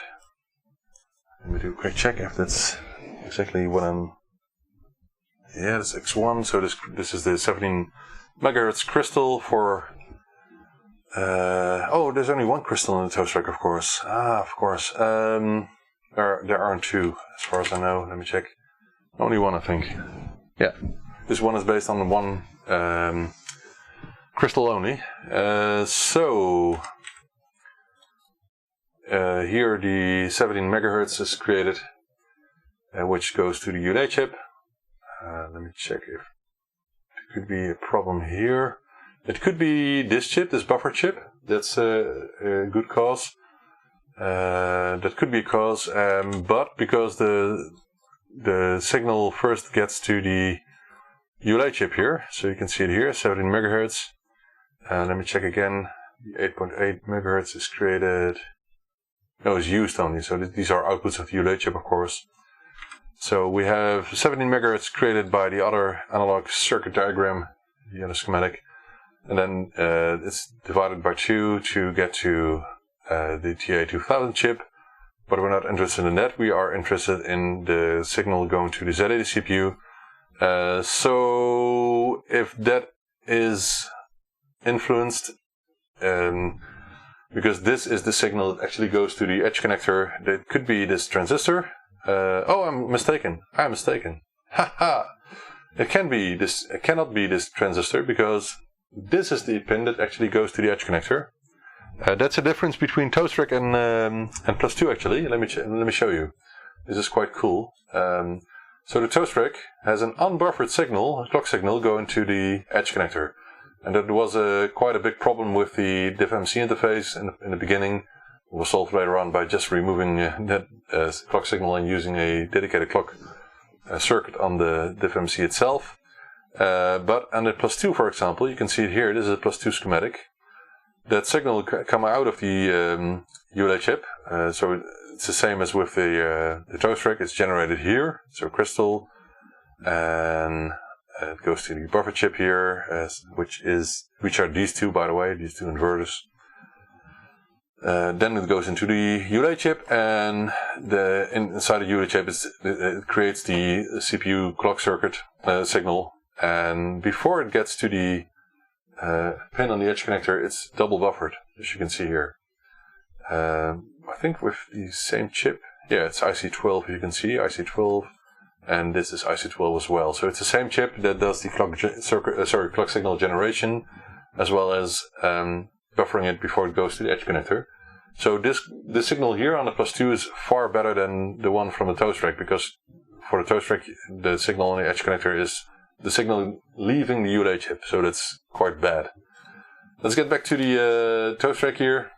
Let me do a quick check if that's exactly what I'm. Yeah, it's X1. So this is the 17 megahertz crystal for. There's only one crystal in the Toastrack, of course. Of course. There aren't two, as far as I know. Let me check. Only one, I think. Yeah, this one is based on one crystal only. Here the 17 megahertz is created, which goes to the ULA chip. Let me check if there could be a problem here. It could be this chip, this buffer chip. That's a good cause. That could be a cause, but because the signal first gets to the ULA chip here, so you can see it here, 17 megahertz. Let me check again. The 8.8 megahertz is created. No, it's used only. So these are outputs of the ULA chip, of course. So we have 17 megahertz created by the other analog circuit diagram, the other schematic, and then it's divided by 2 to get to the TA2000 chip. But we're not interested in that. We are interested in the signal going to the Z80 CPU. So if that is influenced, because this is the signal that actually goes to the edge connector, that could be this transistor. I'm mistaken. I'm mistaken. Haha! It cannot be this transistor, because this is the pin that actually goes to the edge connector. That's a difference between Toastrack and plus 2 actually. Let me show you. This is quite cool. So the Toastrack has an unbuffered signal, a clock signal, going to the edge connector, and that was quite a big problem with the diffMC interface in the beginning. It was solved later on by just removing that clock signal and using a dedicated clock circuit on the diffMC itself. But on the plus 2, for example, you can see it here. This is a plus 2 schematic. That signal come out of the ULA chip, so it's the same as with the Toastrack. It's generated here, so crystal, and it goes to the buffer chip here, which are these two, by the way, these two inverters. Then it goes into the ULA chip, and inside the ULA chip it creates the CPU clock circuit signal, and before it gets to the pin on the edge connector, it's double buffered, as you can see here. I think with the same chip, yeah, it's IC12, you can see IC12, and this is IC12 as well. So it's the same chip that does the clock signal generation, as well as buffering it before it goes to the edge connector. So this signal here on the plus 2 is far better than the one from the Toastrack, because for the Toastrack the signal on the edge connector is the signal leaving the ULA chip, so that's quite bad. Let's get back to the Toastrack here,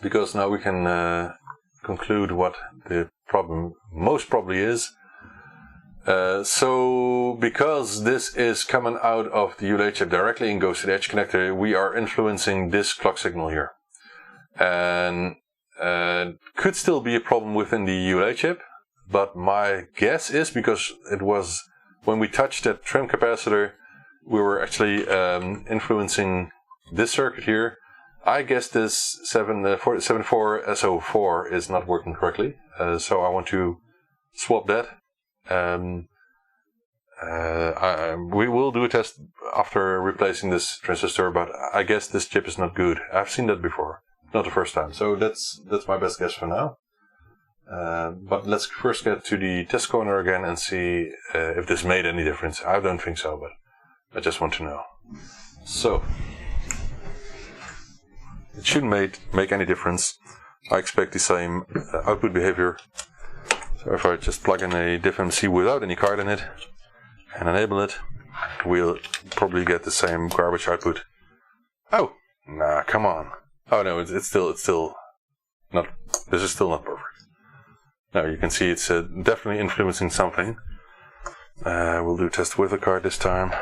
because now we can conclude what the problem most probably is. So because this is coming out of the ULA chip directly and goes to the edge connector, we are influencing this clock signal here. And could still be a problem within the ULA chip, but my guess is, because it was when we touched that trim capacitor, we were actually influencing this circuit here. I guess this 74SO4 is not working correctly, so I want to swap that. We will do a test after replacing this transistor, but I guess this chip is not good. I've seen that before, not the first time, so that's my best guess for now. But let's first get to the test corner again and see if this made any difference. I don't think so, but I just want to know. So it shouldn't make any difference. I expect the same output behavior. So if I just plug in a diffMC without any card in it and enable it, we'll probably get the same garbage output. Oh, nah, come on. Oh no, it's still This is still not perfect. Now you can see it's definitely influencing something. We'll do test with the card this time.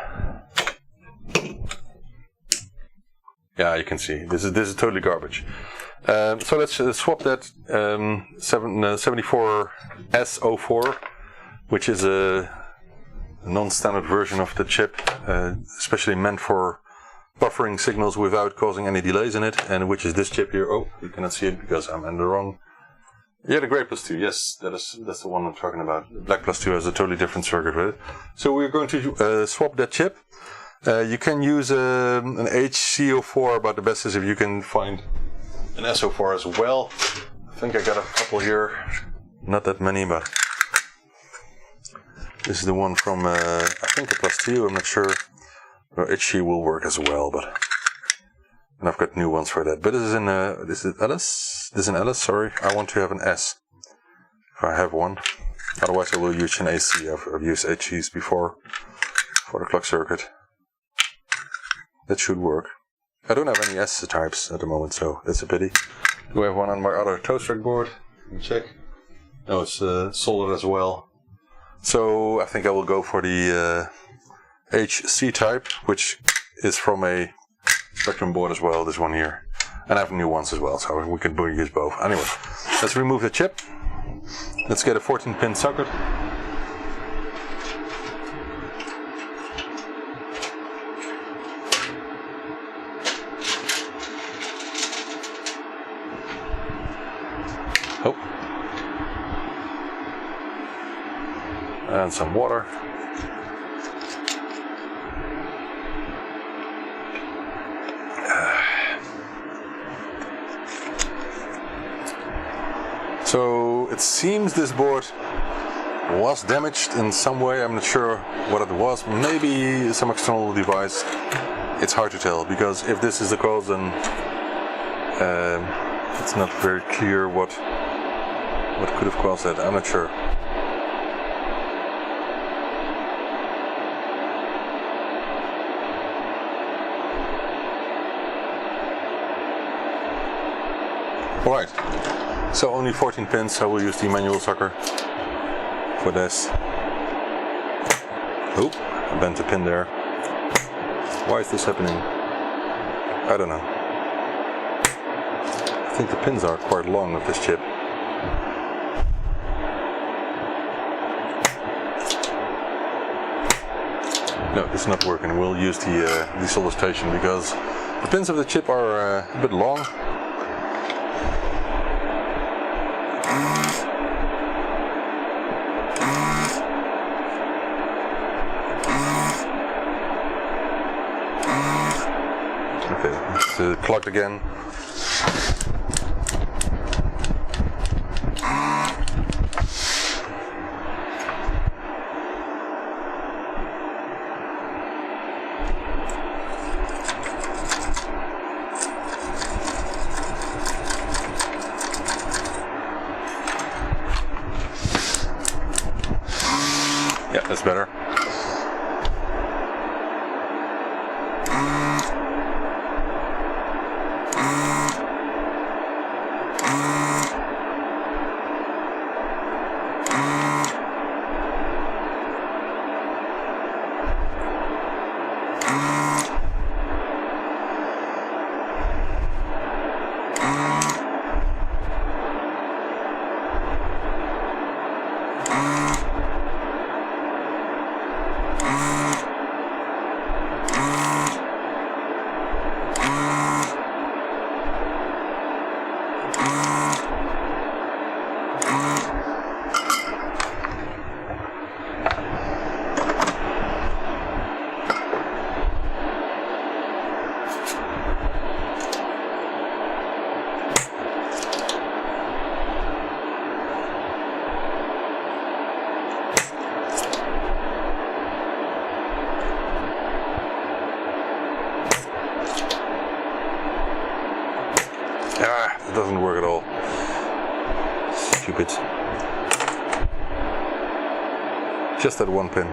Yeah, you can see this is totally garbage. So let's swap that 74S04, which is a non-standard version of the chip, especially meant for buffering signals without causing any delays in it, and which is this chip here. Oh, you cannot see it because I'm in the wrong. Yeah, the grey +2. Yes, that's the one I'm talking about. The black +2 has a totally different circuit with it. So we're going to swap that chip. You can use an HC04, but the best is if you can find an SO4 as well. I think I got a couple here. Not that many, but this is the one from I think a +2. I'm not sure. HC will work as well, and I've got new ones for that. But this is in this is LS. This is an LS. Sorry, I want to have an S if I have one. Otherwise, I will use an AC. I've used HCs before for the clock circuit. That should work. I don't have any S types at the moment, so that's a pity. Do I have one on my other Toastrack board? Let me check. No, it's soldered as well. So I think I will go for the HC type, which is from a Spectrum board as well, this one here. And I have new ones as well, so we can use both. Anyway, let's remove the chip. Let's get a 14-pin socket. Oh. And some water. So it seems this board was damaged in some way. I'm not sure what it was. Maybe some external device. It's hard to tell, because if this is the cause, then it's not very clear what could have caused that. I'm not sure. Alright, so only 14 pins, so we'll use the manual sucker for this. Oh, I bent a pin there. Why is this happening? I don't know. I think the pins are quite long of this chip. No, it's not working. We'll use the desolidation because the pins of the chip are a bit long. Okay, it's clogged again. Yeah, that's better. It doesn't work at all. Stupid. Just that one pin.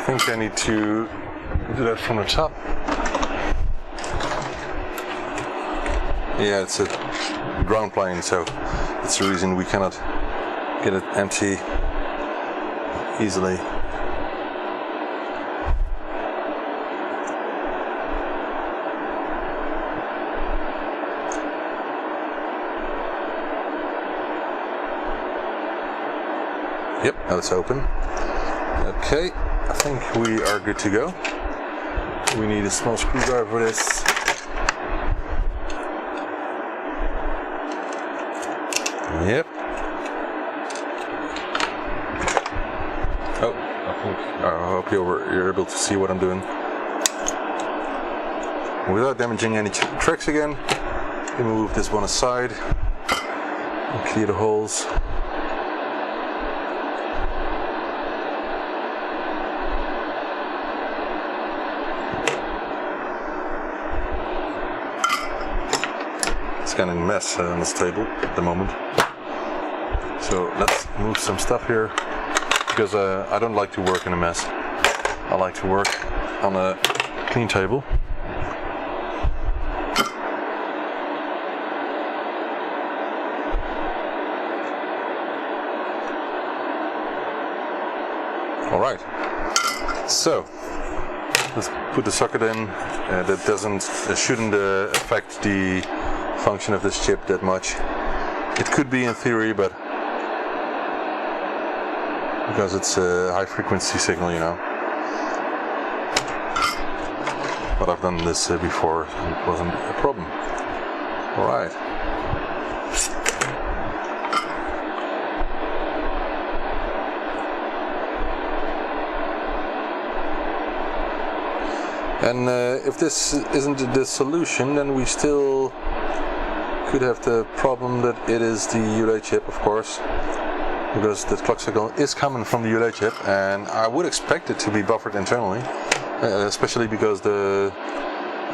think I need to do that from the top. Yeah, it's a ground plane, so that's the reason we cannot get it empty easily. Yep, now it's open. Okay, I think we are good to go. We need a small screwdriver for this. Yep. Oh, I hope you're able to see what I'm doing. Without damaging any tracks again, we move this one aside and clear the holes. It's kind of a mess on this table at the moment. So let's move some stuff here, because I don't like to work in a mess. I like to work on a clean table. Alright, so let's put the socket in. That shouldn't affect the function of this chip that much. It could be in theory, but because it's a high frequency signal, you know. But I've done this before, and it wasn't a problem. Alright. And if this isn't the solution, then we still could have the problem that it is the ULA chip, of course, because the clock signal is coming from the ULA chip, and I would expect it to be buffered internally, especially because the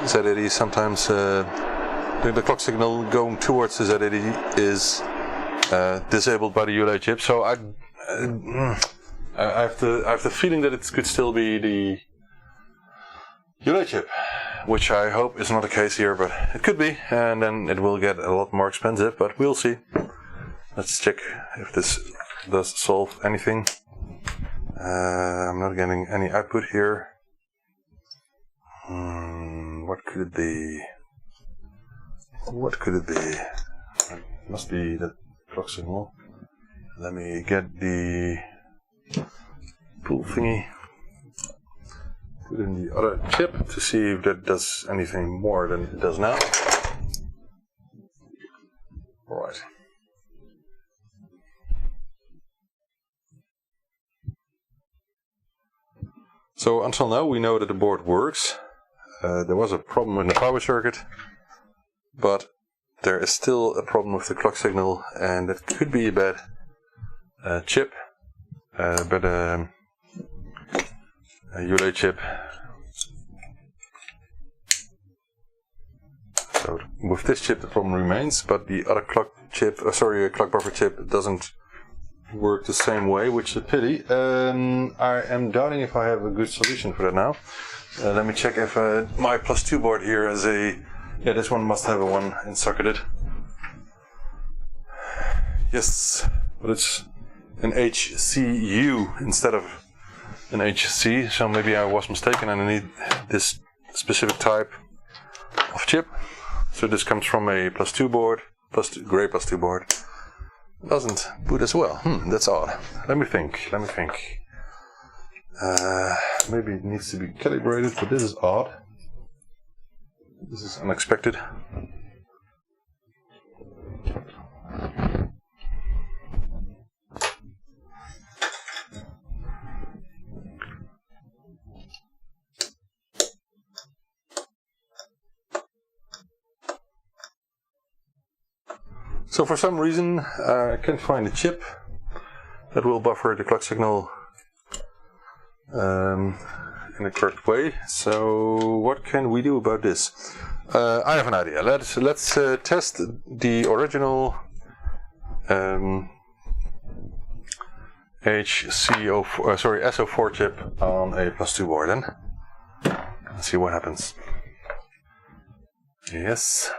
Z80 sometimes the clock signal going towards the Z80 is disabled by the ULA chip. So I have the feeling that it could still be the ULA chip, which I hope is not the case here, but it could be, and then it will get a lot more expensive, but we'll see. Let's check if this does solve anything. I'm not getting any output here. What could it be? What could it be? It must be the clock signal. Let me get the pull thingy. Put in the other chip to see if that does anything more than it does now. Alright. So until now we know that the board works. There was a problem in the power circuit, but there is still a problem with the clock signal, and it could be a bad chip, a ULA chip. So with this chip the problem remains, but the other clock buffer chip doesn't work the same way, which is a pity. I am doubting if I have a good solution for that now. Let me check if my +2 board here has a... Yeah, this one must have a one in-socketed. Yes, but it's an HCU instead of an HC, so maybe I was mistaken and I need this specific type of chip. So this comes from a +2 board, grey +2 board. Doesn't boot as well. That's odd. Let me think. Maybe it needs to be calibrated, but this is odd. This is unexpected. So for some reason I can't find a chip that will buffer the clock signal in the correct way. So what can we do about this? I have an idea. Let's test the original SO4 chip on a +2 board then. Let's see what happens. Yes.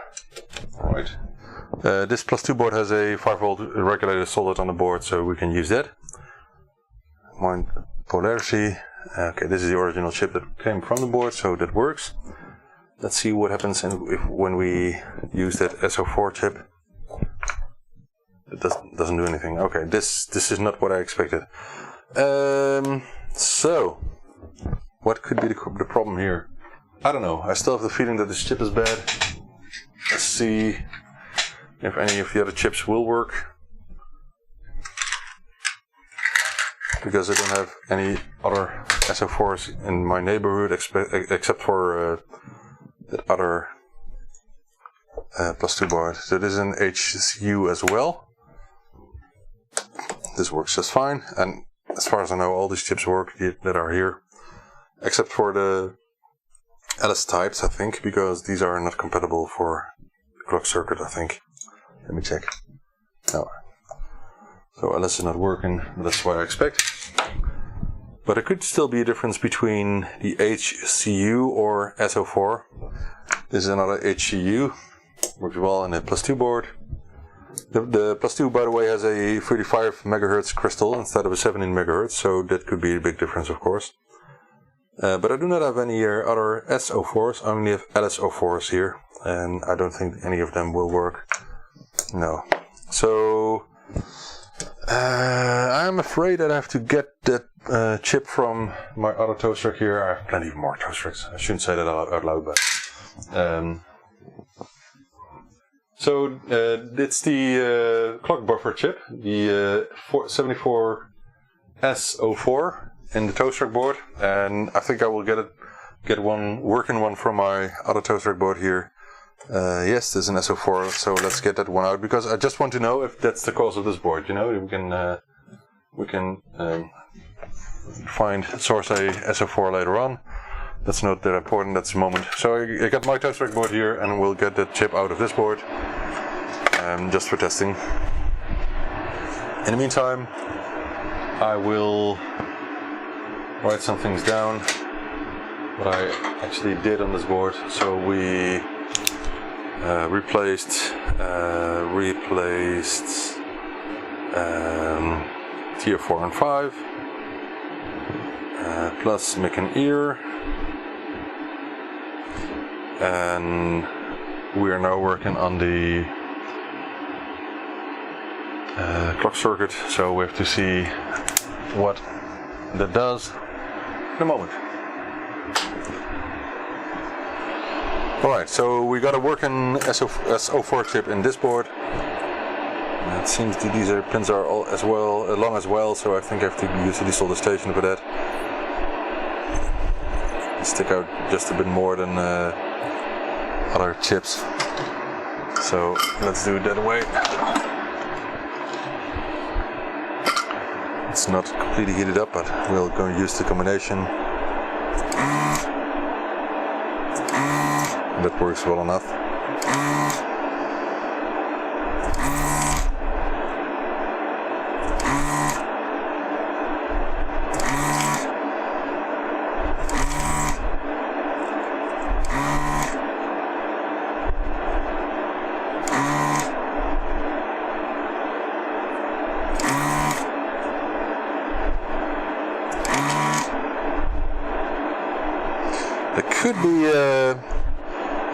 Alright. This +2 board has a 5V regulator soldered on the board, so we can use that. Mind polarity. Okay, this is the original chip that came from the board, so that works. Let's see what happens when we use that SO4 chip. It doesn't do anything. Okay, this is not what I expected. So, what could be the problem here? I don't know. I still have the feeling that this chip is bad. Let's see if any of the other chips will work. Because I don't have any other SO4s in my neighborhood except for that other +2 board. So this is an HCU as well. This works just fine, and as far as I know, all these chips work that are here, except for the LS types, I think, because these are not compatible for the clock circuit, I think. Let me check. No. So LS is not working, that's what I expect. But there could still be a difference between the HCU or SO4. This is another HCU. Works well in a +2 board. The +2, by the way, has a 35 MHz crystal instead of a 17 MHz, so that could be a big difference, of course. But I do not have any other SO4s, I only have LSO4s here, and I don't think any of them will work. No. So, I'm afraid that I have to get that chip from my other Toastrack here. I have plenty of more Toastracks. I shouldn't say that out loud, but... So it's the clock buffer chip, the 74SO4 in the Toastrack board, and I think I will get one working one from my other Toastrack board here. Yes, there's an SO4, so let's get that one out, because I just want to know if that's the cause of this board. You know, we can source a SO4 later on. That's not that important at the moment. So I got my Toastrack board here, and we'll get the chip out of this board, just for testing. In the meantime, I will write some things down, what I actually did on this board. So we replaced tier 4 and 5, plus mic and ear. And we are now working on the clock circuit, so we have to see what that does in a moment. Alright, so we got a working SO4 chip in this board. It seems that these pins are all long as well, so I think I have to use the desolder station for that. They stick out just a bit more than other chips, so let's do it that way. It's not completely heated up, but we're going to use the combination. That works well enough. Could be,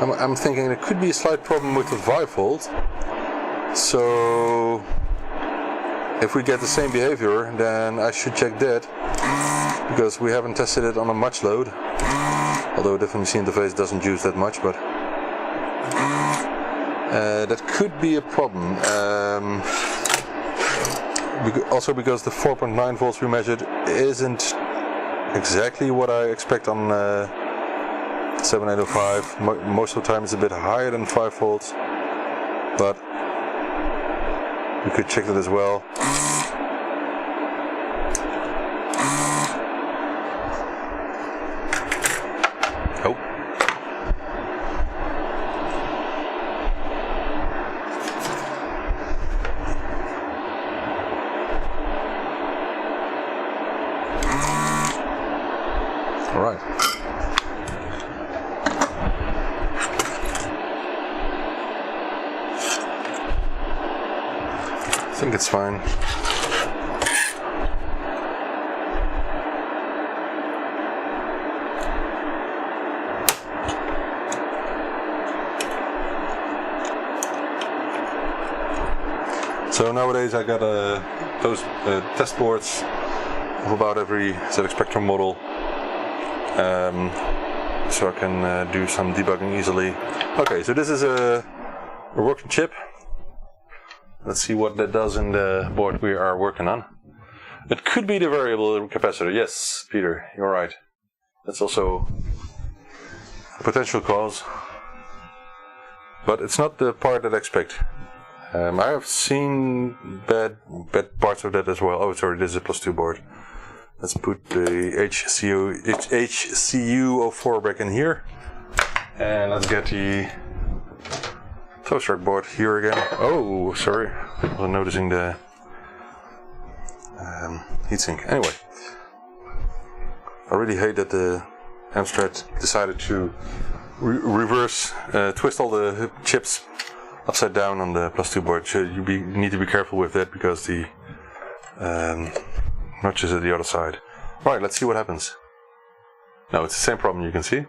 I'm thinking there could be a slight problem with the 5V. So if we get the same behavior, then I should check that, because we haven't tested it on a much load. Although the FMC interface doesn't use that much, but that could be a problem. Also because the 4.9 volts we measured isn't exactly what I expect on 7805. Most of the time it's a bit higher than 5V, but we could check that as well. Oh. Alright. I think it's fine. So nowadays I got those test boards of about every ZX Spectrum model, so I can do some debugging easily. Okay, so this is a working chip. Let's see what that does in the board we are working on. It could be the variable capacitor. Yes, Peter, you're right. That's also a potential cause, but it's not the part that I expect. I have seen bad parts of that as well. Oh, sorry, this is a +2 board. Let's put the HCU04 back in here. And let's get the Toastrack board here again. Oh, sorry. I wasn't noticing the heatsink. Anyway, I really hate that the Amstrad decided to reverse twist all the chips upside down on the +2 board. So you need to be careful with that because the notch is at the other side. Alright, let's see what happens. No, it's the same problem, you can see.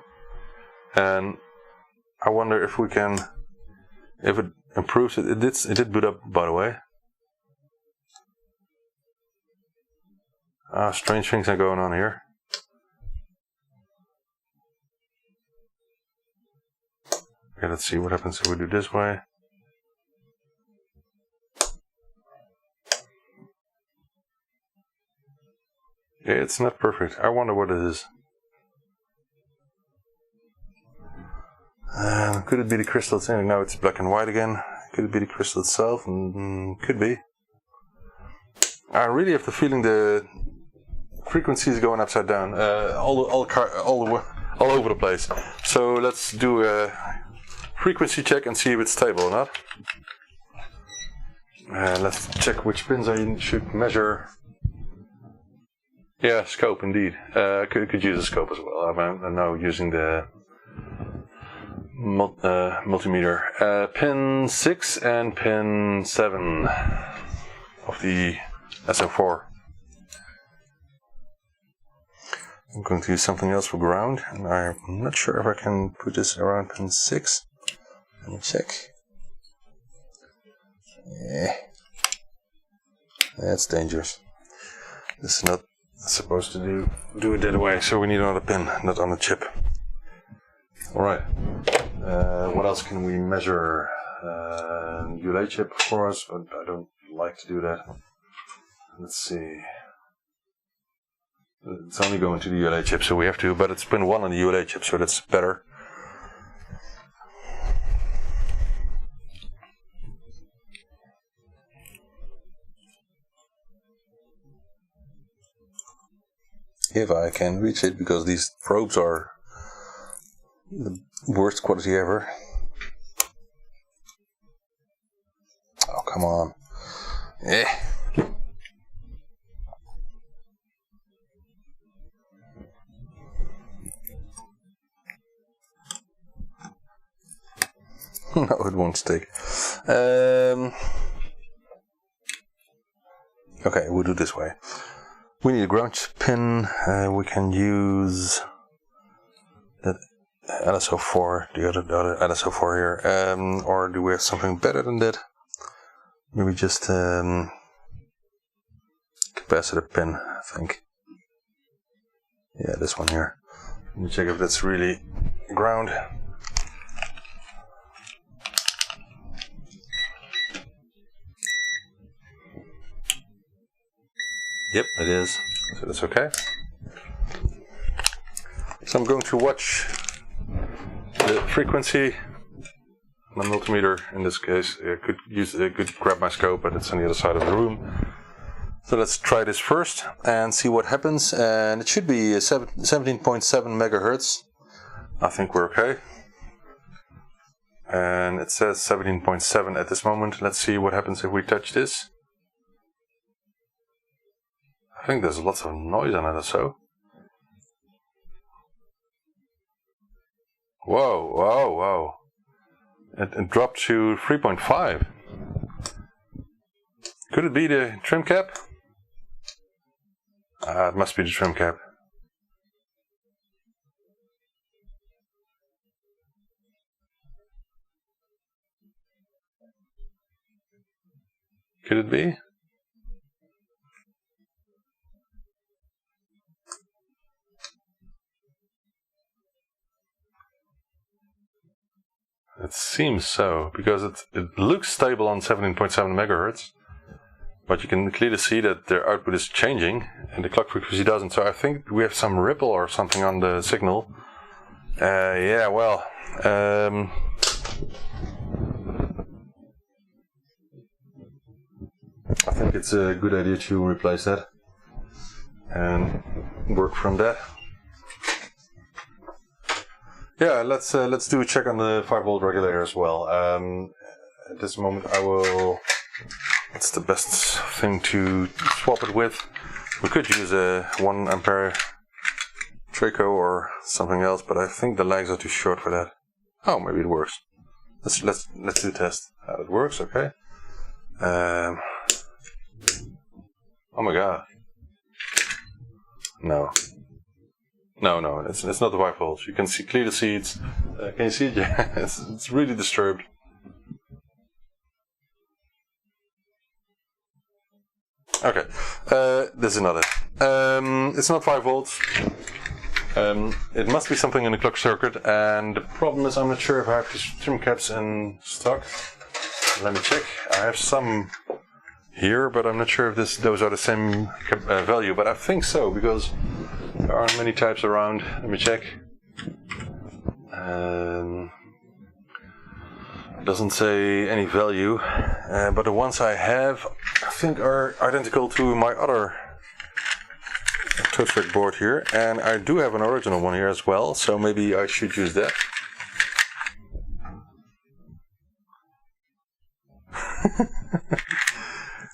And I wonder if we can, if it improves it. It did boot up, by the way. Strange things are going on here. Okay, let's see what happens if we do this way. Yeah, it's not perfect. I wonder what it is. Could it be the crystal itself? No, it's black and white again. Could it be the crystal itself? Could be. I really have the feeling the frequency is going upside down, all over the place. So let's do a frequency check and see if it's stable or not. Let's check which pins I should measure. Yeah, scope indeed. Could use a scope as well. I'm now using the multimeter. Pin 6 and pin 7 of the SO4. I'm going to use something else for ground, and I'm not sure if I can put this around pin 6. Let me check. Yeah. That's dangerous. This is not supposed to do it that way, so we need another pin, not on the chip. Alright. What else can we measure? ULA chip, of course, but I don't like to do that. Let's see. It's only going to the ULA chip, so we have to, but it's pin 1 on the ULA chip, so that's better. If I can reach it, because these probes are the worst quality ever. Oh, come on. Eh. No, it won't stick. Okay, we'll do it this way. We need a ground pin. We can use that LSO4, the other LSO4 here. Or do we have something better than that? Maybe just capacitor pin, I think. Yeah, this one here. Let me check if that's really ground. Yep, it is. So that's okay. So I'm going to watch the frequency. My multimeter, in this case, could grab my scope, but it's on the other side of the room. So let's try this first and see what happens. And it should be 17.7 megahertz. I think we're okay. And it says 17.7 at this moment. Let's see what happens if we touch this. I think there's lots of noise on it or so. Whoa, whoa, whoa. It dropped to 3.5. Could it be the trim cap? It must be the trim cap. Could it be? It seems so, because it looks stable on 17.7 megahertz, but you can clearly see that their output is changing and the clock frequency doesn't. So I think we have some ripple or something on the signal. Yeah, well, I think it's a good idea to replace that and work from that. Yeah, let's do a check on the 5-volt regulator as well. At this moment I will... It's the best thing to swap it with. We could use a 1 ampere Traco or something else, but I think the legs are too short for that. Oh, maybe it works. Let's do a test. How it works, okay. Oh my god. No, it's not the 5 volts. You can clearly see it's. Can you see it? Yeah, it's really disturbed. Okay, this is not it. It's not 5 volts. It must be something in the clock circuit, and the problem is I'm not sure if I have these trim caps in stock. Let me check. I have some here, but I'm not sure if those are the same value. But I think so, because there aren't many types around. Let me check. It doesn't say any value, but the ones I have, I think, are identical to my other Toastrack board here, and I do have an original one here as well, so maybe I should use that.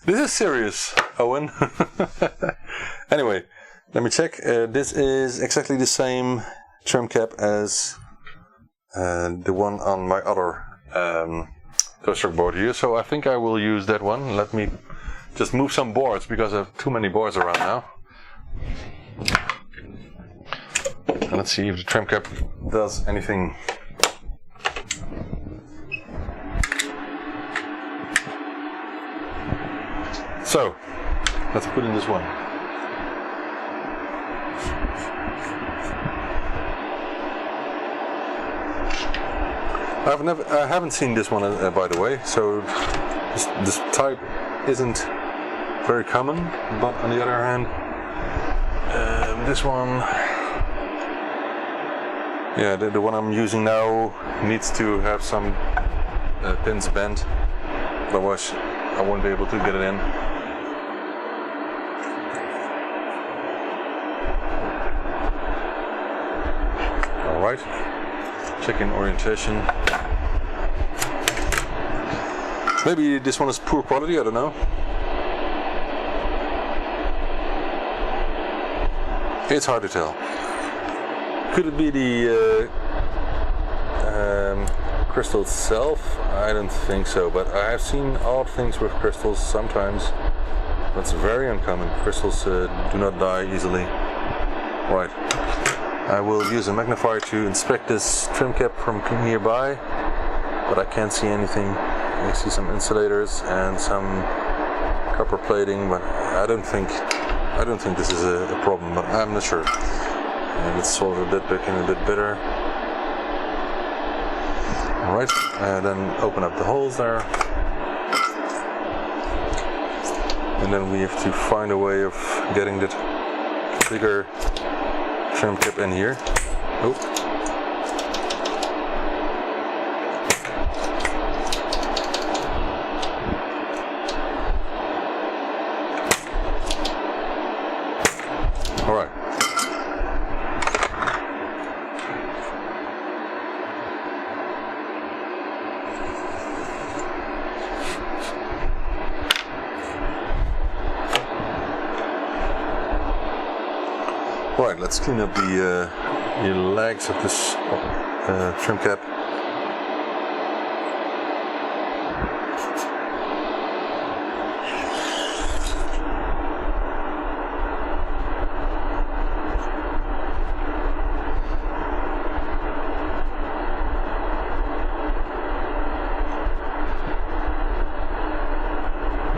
This is serious, Owen. Anyway, let me check. This is exactly the same trim cap as the one on my other Toastrack board here, so I think I will use that one. Let me just move some boards, because I have too many boards around now. And let's see if the trim cap does anything. So, let's put in this one. I haven't seen this one, by the way, so this type isn't very common, but on the other hand, this one, yeah, the one I'm using now needs to have some pins bent, otherwise I won't be able to get it in. Alright, checking orientation. Maybe this one is poor quality, I don't know. It's hard to tell. Could it be the crystal itself? I don't think so, but I have seen odd things with crystals sometimes. That's very uncommon. Crystals do not die easily. Right. I will use a magnifier to inspect this trim cap from nearby, but I can't see anything. I see some insulators and some copper plating, but I don't think this is a problem, but I'm not sure. Let's solve it a bit bigger and a bit better. Alright, and then open up the holes there. And then we have to find a way of getting that bigger trim cap in here. Oh. Alright. Right, let's clean up the legs of this trim cap.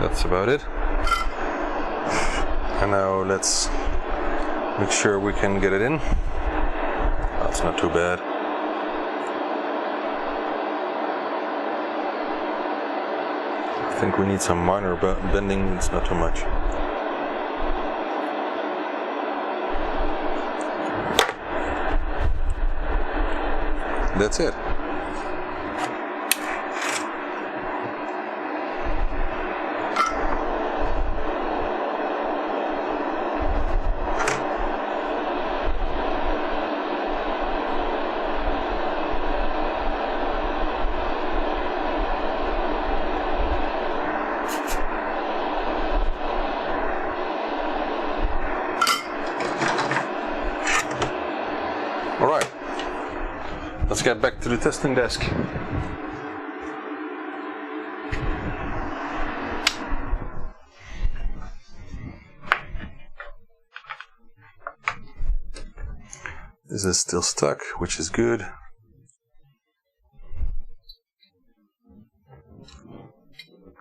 That's about it. And now let's make sure we can get it in. That's not too bad. I think we need some minor bending, it's not too much. That's it. Alright, let's get back to the testing desk. This is still stuck, which is good.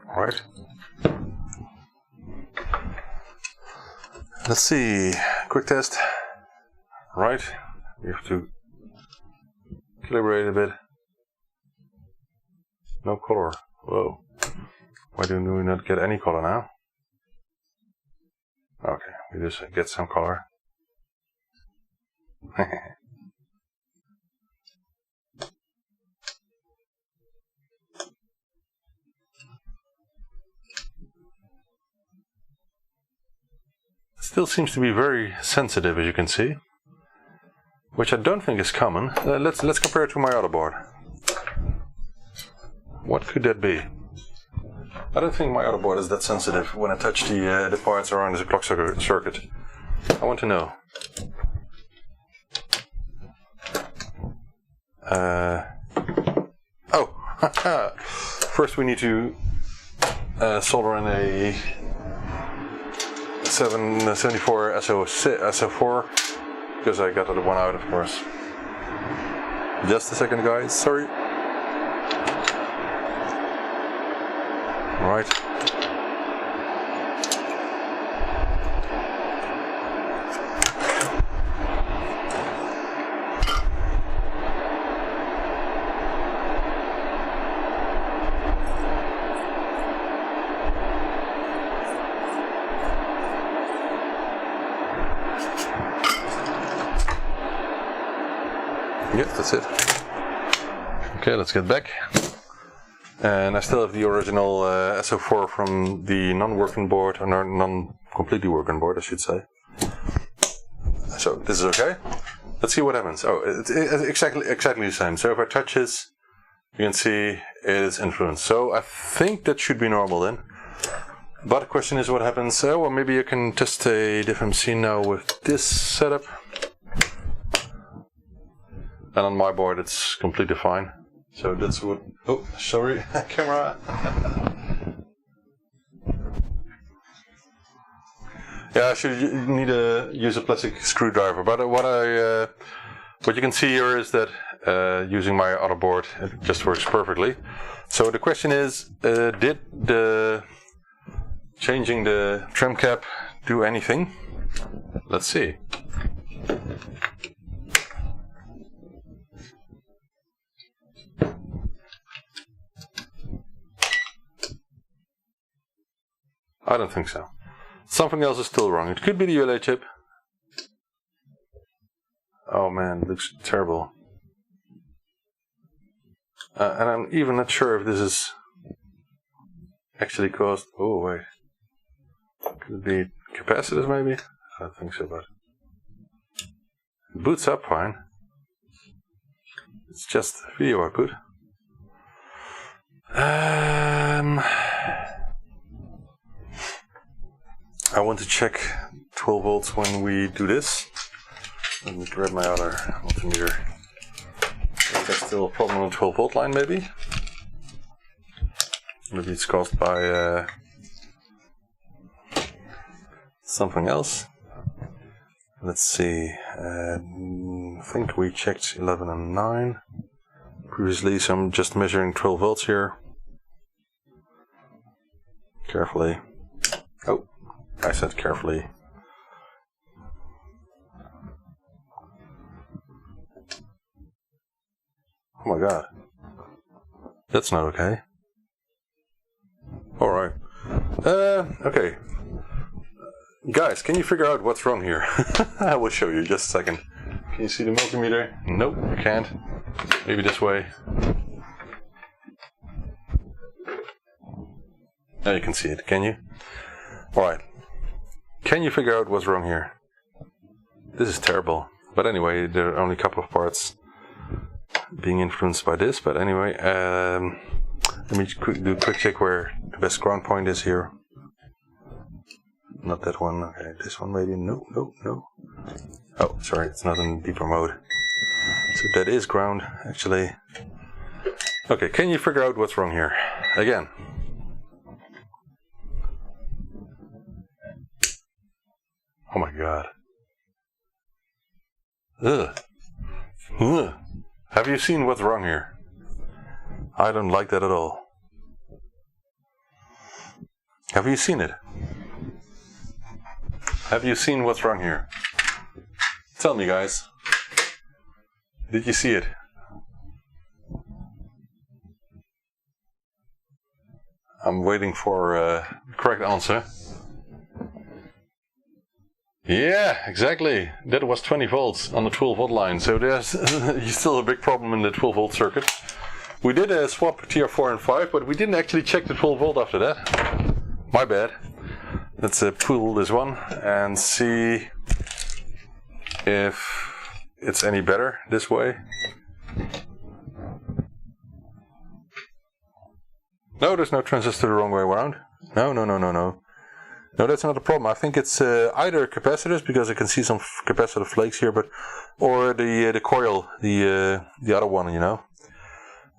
Alright. Let's see, quick test. Right. We have to calibrate a bit. No color. Whoa. Why do we not get any color now? Okay, we just get some color. Still seems to be very sensitive, as you can see. Which I don't think is common. Let's compare it to my other board. What could that be? I don't think my other board is that sensitive when I touch the parts around the clock circuit. I want to know. Oh! First we need to solder in a 774 SO4. Because I got the one out, of course. Just a second, guys. Sorry. Right. Yep, that's it. Okay, let's get back. And I still have the original SO4 from the non-working board, or non-completely working board, I should say. So this is okay. Let's see what happens. Oh, it's exactly the same. So if I touch this, you can see it is influenced. So I think that should be normal then. But the question is what happens. Well, maybe I can test a different scene now with this setup. And on my board it's completely fine. So that's what... Oh, sorry, camera. Yeah, I should use a plastic screwdriver. But what you can see here is that using my other board, it just works perfectly. So the question is, did changing the trim cap do anything? Let's see. I don't think so. Something else is still wrong. It could be the ULA chip. Oh man, it looks terrible. And I'm even not sure if this is actually caused... Oh wait. Could it be capacitors maybe? I don't think so, but... It boots up fine. It's just video output. I want to check 12 volts when we do this. Let me grab my other multimeter. There's still a problem on the 12 volt line, maybe. Maybe it's caused by something else. Let's see. I think we checked 11 and 9 previously, so I'm just measuring 12 volts here. Carefully. Oh, I said carefully. Oh my god. That's not okay. Alright. Okay. Guys, can you figure out what's wrong here? I will show you just a second. Can you see the multimeter? Nope, you can't. Maybe this way. Now you can see it, can you? Alright. Can you figure out what's wrong here? This is terrible. But anyway, there are only a couple of parts being influenced by this. But anyway, let me do a quick check where the best ground point is here. Not that one. Okay, this one maybe. No. Oh, sorry, it's not in deeper mode. So that is ground, actually. Okay, can you figure out what's wrong here? Again. Oh my god. Ugh. Ugh. Have you seen what's wrong here? I don't like that at all. Have you seen it? Have you seen what's wrong here? Tell me, guys. Did you see it? I'm waiting for the correct answer. Yeah, exactly. That was 20 volts on the 12 volt line. So there's still a big problem in the 12 volt circuit. We did a swap TR4 and 5, but we didn't actually check the 12 volt after that. My bad. Let's pull this one and see if it's any better this way. No, there's no transistor the wrong way around. No. No, that's not a problem. I think it's either capacitors, because I can see some capacitor flakes here, or the coil, the other one, you know.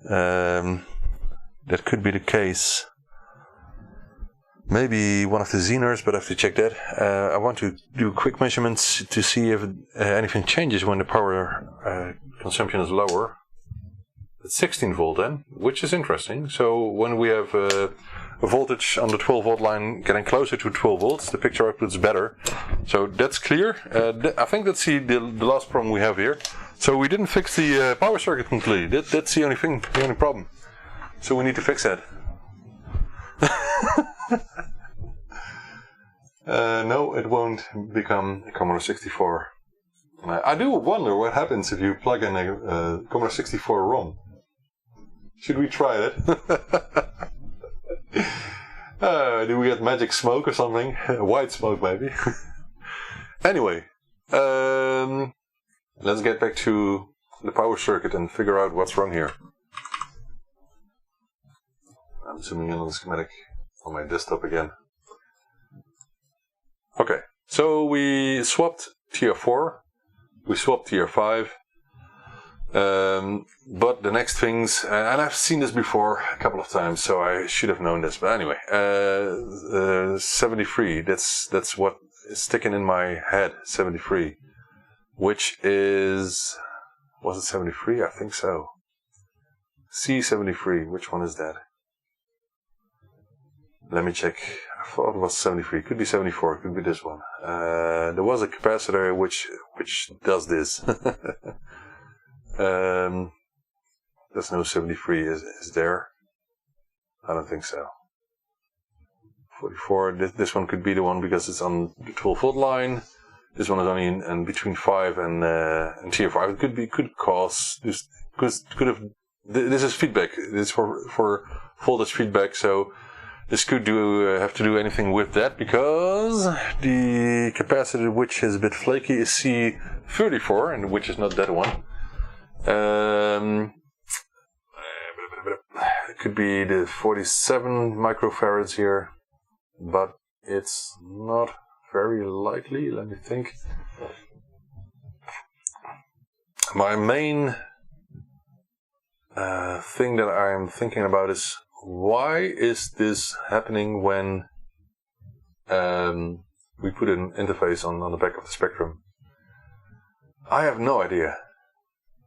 That could be the case. Maybe one of the Zeners, but I have to check that. I want to do quick measurements to see if anything changes when the power consumption is lower. It's 16 volt then, which is interesting. So when we have a voltage on the 12 volt line getting closer to 12 volts, the picture output is better. So that's clear. I think that's the last problem we have here. So we didn't fix the power circuit completely. That's the only thing, the only problem. So we need to fix that. No, it won't become a Commodore 64. I do wonder what happens if you plug in a Commodore 64 ROM. Should we try it? Do we get magic smoke or something? White smoke, maybe. Anyway, let's get back to the power circuit and figure out what's wrong here. I'm zooming in on the schematic on my desktop again. Okay, so we swapped TR4, we swapped TR5, but the next things, and I've seen this before a couple of times, so I should have known this, but anyway, 73, that's what is sticking in my head, 73, which is, was it 73? I think so. C73, which one is that? Let me check. I thought it was 73. Could be 74. Could be this one. There was a capacitor which does this. There's no 73. Is there? I don't think so. 44. This one could be the one because it's on the 12 volt line. This one is only in between 5 and TR5. It could cause this. Could have. This is feedback. This is for voltage feedback. So. This could have to do anything with that, because the capacitor, which is a bit flaky, is C34, and which is not that one. It could be the 47 microfarads here, but it's not very likely. Let me think. My main thing that I'm thinking about is, why is this happening when we put an interface on the back of the Spectrum? I have no idea.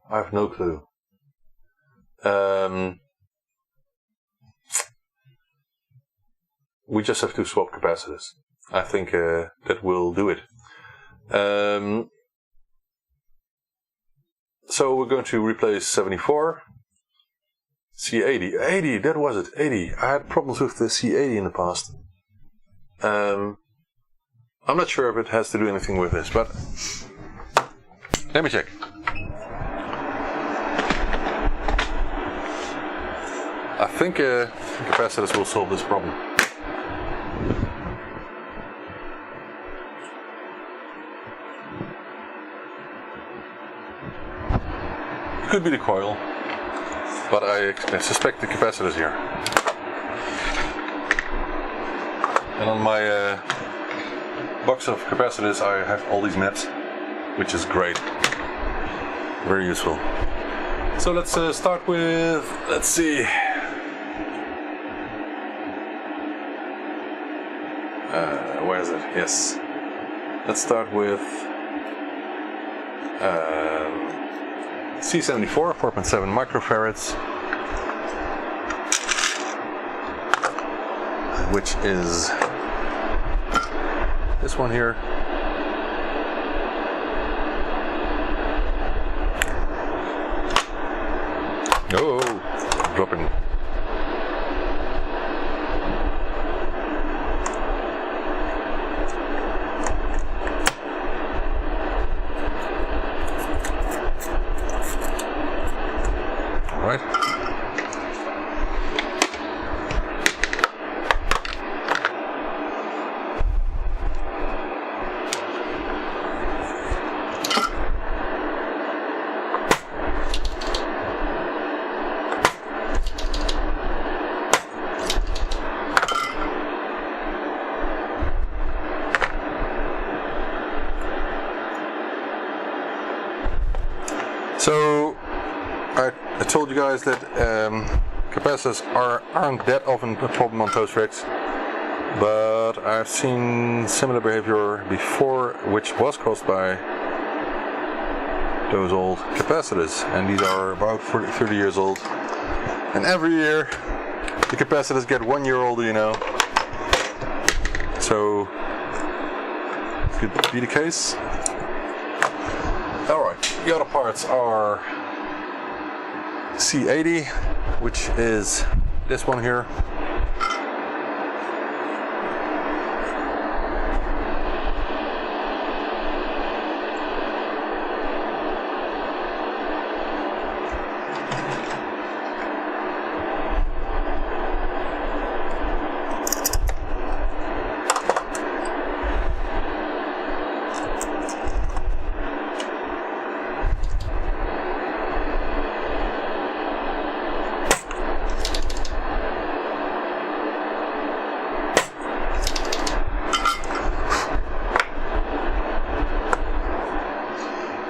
I have no clue. We just have to swap capacitors. I think that will do it. So we're going to replace 74. C80. 80, that was it. 80. I had problems with the C80 in the past. I'm not sure if it has to do anything with this, but let me check. I think capacitors will solve this problem. Could be the coil, but I suspect the capacitors here. And on my box of capacitors I have all these maps, which is great. Very useful. So let's start with, let's see. Where is it? Yes. Let's start with C74, 4.7 microfarads, which is this one here. Oh, dropping. Right. So I told you guys that capacitors aren't that often a problem on Toastracks, but I've seen similar behavior before, which was caused by those old capacitors, and these are about 30 years old, and every year the capacitors get 1 year older, you know, so could be the case. Alright, the other parts are C80, which is this one here.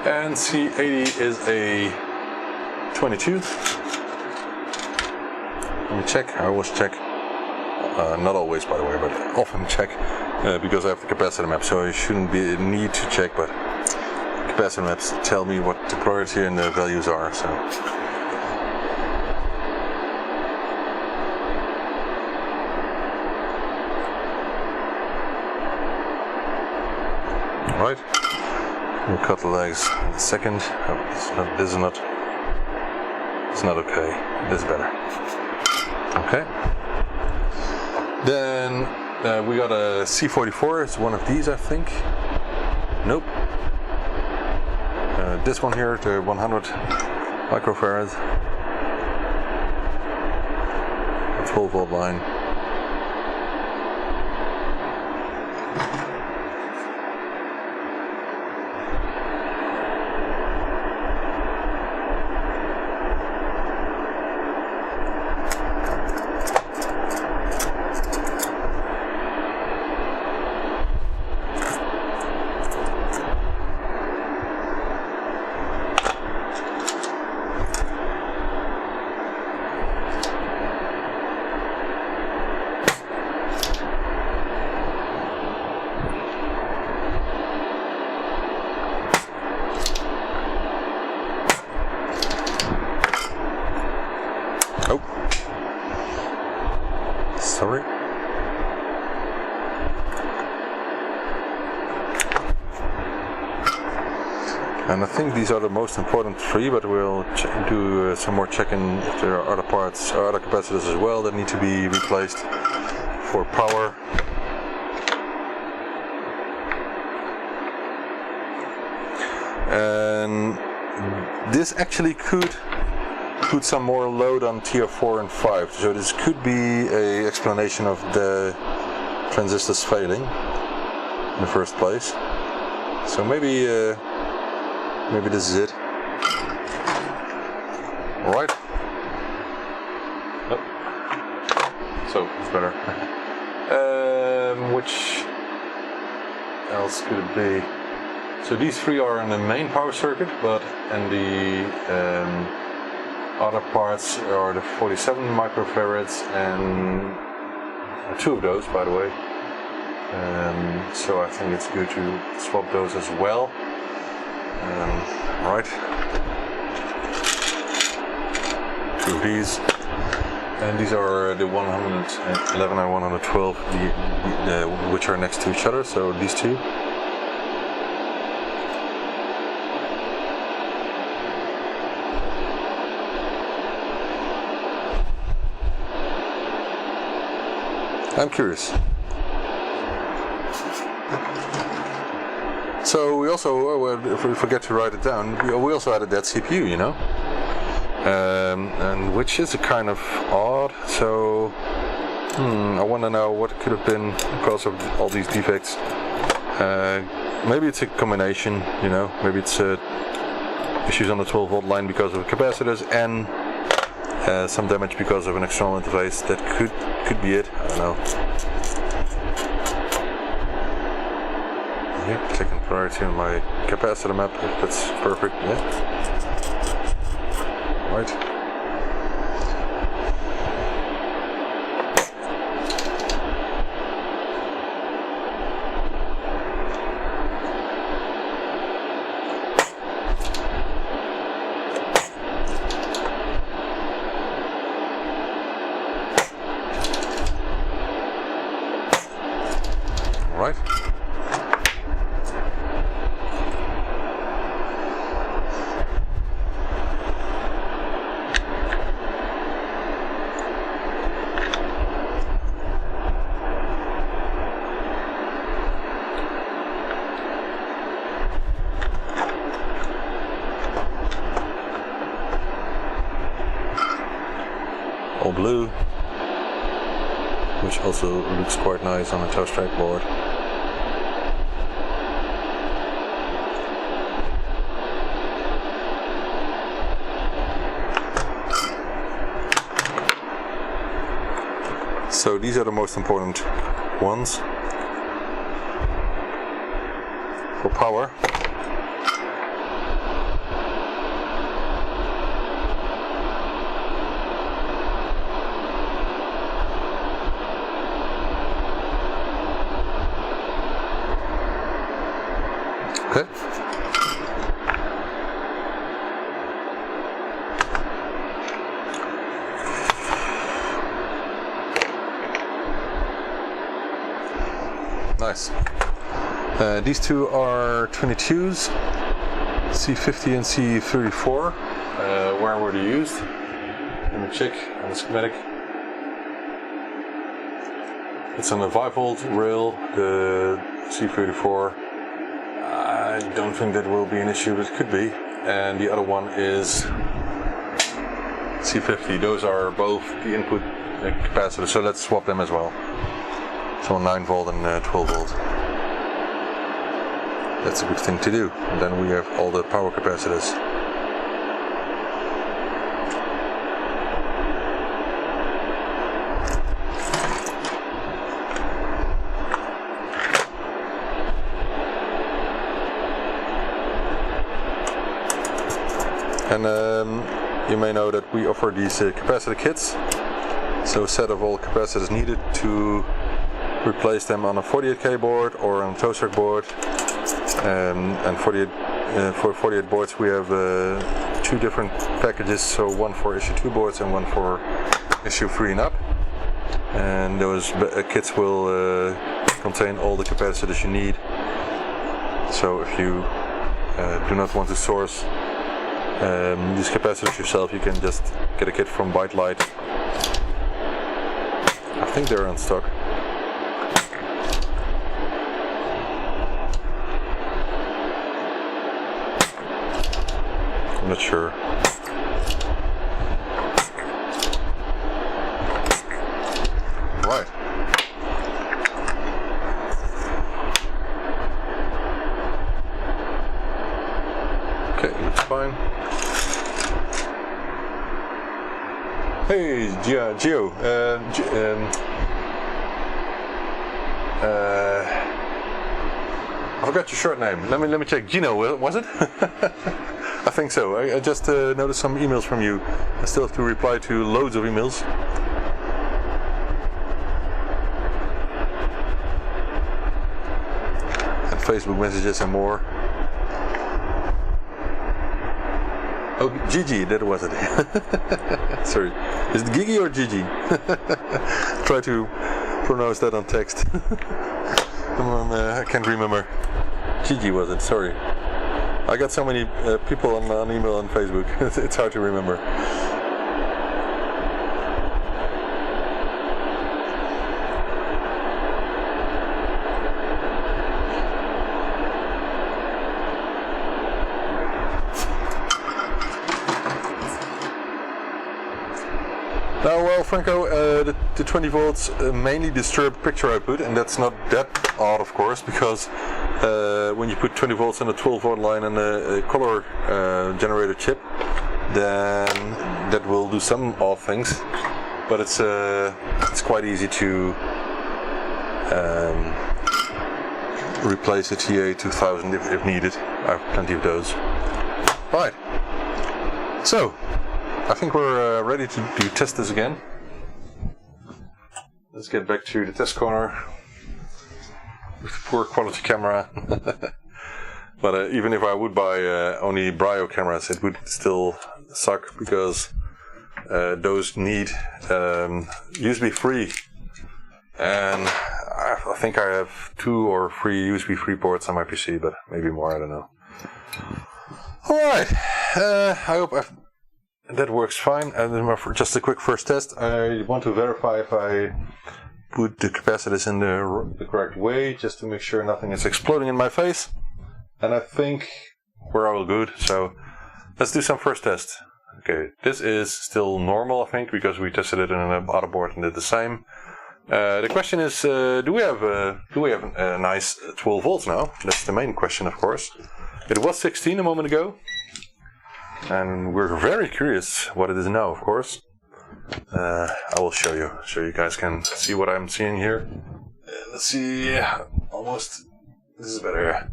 And C80 is a 22. Let me check. I always check. Not always, by the way, but often check because I have the capacitor map, so I shouldn't be need to check. But capacitor maps tell me what the priority and the values are. So. All right. We'll cut the legs in a second. Oh, this is not. It's not okay. This is better. Okay. Then we got a C44. It's one of these, I think. Nope. This one here, the 100 microfarad. A 12-volt line. Sorry. And I think these are the most important three, but we'll do some more checking if there are other parts or other capacitors as well that need to be replaced for power. And this actually could put some more load on TR4 and 5, so this could be an explanation of the transistors failing in the first place. So maybe this is it. Alright. Oh. So, it's better. Which else could it be? So these three are in the main power circuit, but in the other parts are the 47 microfarads and two of those, by the way. So I think it's good to swap those as well. Right, two of these, and these are the 111 and 112, which are next to each other, so these two. I'm curious. So we also, if we forget to write it down, we also added that CPU, you know, and which is a kind of odd. So I want to know what it could have been because of all these defects. Maybe it's a combination, you know. Maybe it's issues on the 12-volt line because of capacitors and some damage because of an external interface. That could be it. I don't know. Yeah, checking priority on my capacitor map, if that's perfect, yeah. Right. Right. All blue, which also looks quite nice on a Toastrack board. So these are the most important ones for power. Okay. Nice. These two are 22s, C50 and C34. Where were they used? Let me check on the schematic. It's on a 5-volt rail, the C34. I don't think that will be an issue, but it could be. And the other one is C50. Those are both the input capacitors, so let's swap them as well. So 9-volt and 12-volt. That's a good thing to do. And then we have all the power capacitors. And you may know that we offer these capacitor kits. So a set of all capacitors needed to replace them on a 48K board or on a Toastrack board. And for 48 boards we have two different packages, so one for issue 2 boards and one for issue 3 and up. and those kits will contain all the capacitors you need. So if you do not want to source these capacitors yourself, you can just get a kit from ByteDelight. I think they're on stock. I'm not sure. Right. Okay, looks fine. Hey, Gio. I forgot your short name. Let me check. Gino, was it? I think so. I just noticed some emails from you. I still have to reply to loads of emails. And Facebook messages and more. Oh, Gigi, that was it. Sorry. Is it Gigi or Gigi? Try to pronounce that on text. I can't remember. Gigi was it, sorry. I got so many people on email and Facebook, it's hard to remember. Now, well, Franco, the 20 volts mainly disturb picture output, and that's not that odd, of course, because when you put 20 volts on a 12 volt line and a color generator chip, then that will do some odd things. But it's quite easy to replace a TA2000 if needed. I have plenty of those. Right. So, I think we're ready to test this again. Let's get back to the test corner with the poor quality camera. But even if I would buy only Brio cameras, it would still suck because those need USB 3. And I think I have 2 or 3 USB 3 ports on my PC, but maybe more, I don't know. Alright, I hope that works fine. And for just a quick first test, I want to verify if I put the capacitors in the correct way, just to make sure nothing is exploding in my face. And I think we're all good, so let's do some first test. Okay, this is still normal, I think, because we tested it in another board and did the same. The question is, do we have a nice 12 volts now? That's the main question, of course. It was 16 a moment ago. And we're very curious what it is now, of course. I will show you, so you guys can see what I'm seeing here. Let's see, yeah, almost. This is better.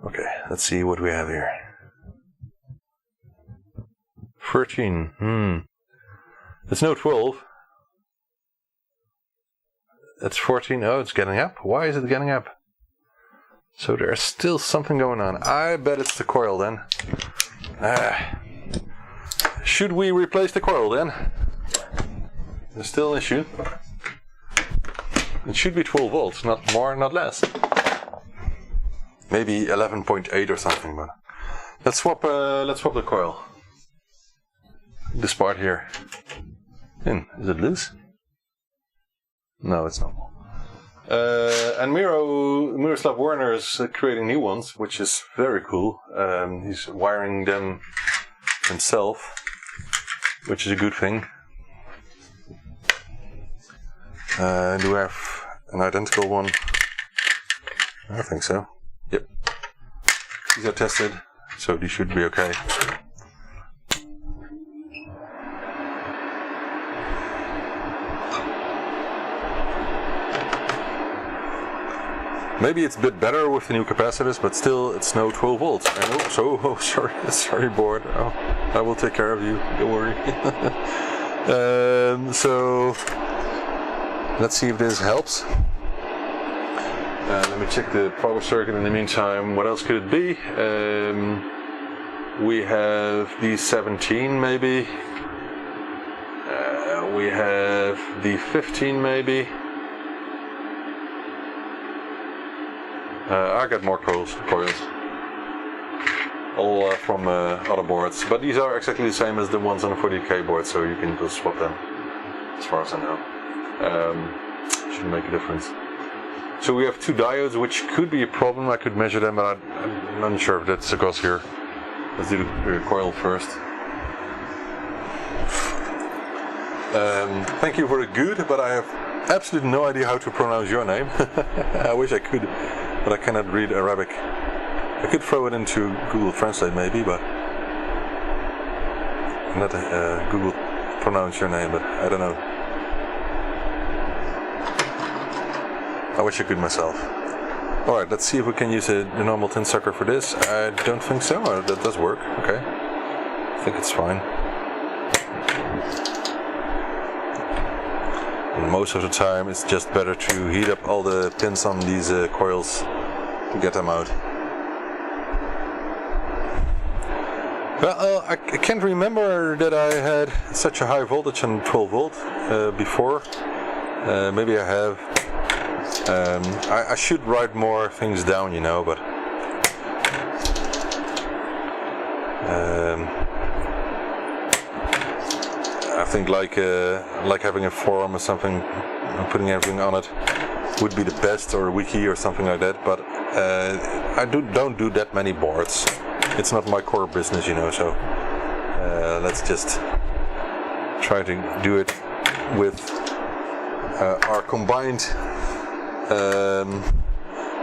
Okay, let's see what we have here. 13. It's no 12. It's 14. Oh, it's getting up. Why is it getting up? So there's still something going on. I bet it's the coil then. Should we replace the coil then? There's still an issue. It should be 12 volts, not more, not less. Maybe 11.8 or something, but let's swap the coil. This part here. Is it loose? No, it's not. And Miroslav Werner is creating new ones, which is very cool. He's wiring them himself, which is a good thing. Do we have an identical one? I think so. Yep. These are tested, so these should be okay. Maybe it's a bit better with the new capacitors, but still it's no 12 volts. And sorry board. Oh, I will take care of you, don't worry. So let's see if this helps. Let me check the power circuit in the meantime. What else could it be? We have these 17 maybe. we have the 15 maybe. I got more coils. All from other boards, but these are exactly the same as the ones on the 40K board, so you can just swap them, as far as I know. Shouldn't make a difference. So we have 2 diodes, which could be a problem. I could measure them, but I'm not sure if that's the cause here. Let's do the coil first. Thank you for the good, but I have absolutely no idea how to pronounce your name. I wish I could, but I cannot read Arabic. I could throw it into Google Translate maybe, but not Google pronounce your name, but I don't know. I wish I could myself. Alright, let's see if we can use the normal tin sucker for this. I don't think so. That does work. Okay. I think it's fine. And most of the time it's just better to heat up all the pins on these coils to get them out. Well, I can't remember that I had such a high voltage on 12 volt before. Maybe I have. I should write more things down, you know, but I think like having a forum or something and putting everything on it would be the best, or a wiki or something like that. But I don't do that many boards. It's not my core business, you know, so let's just try to do it with our combined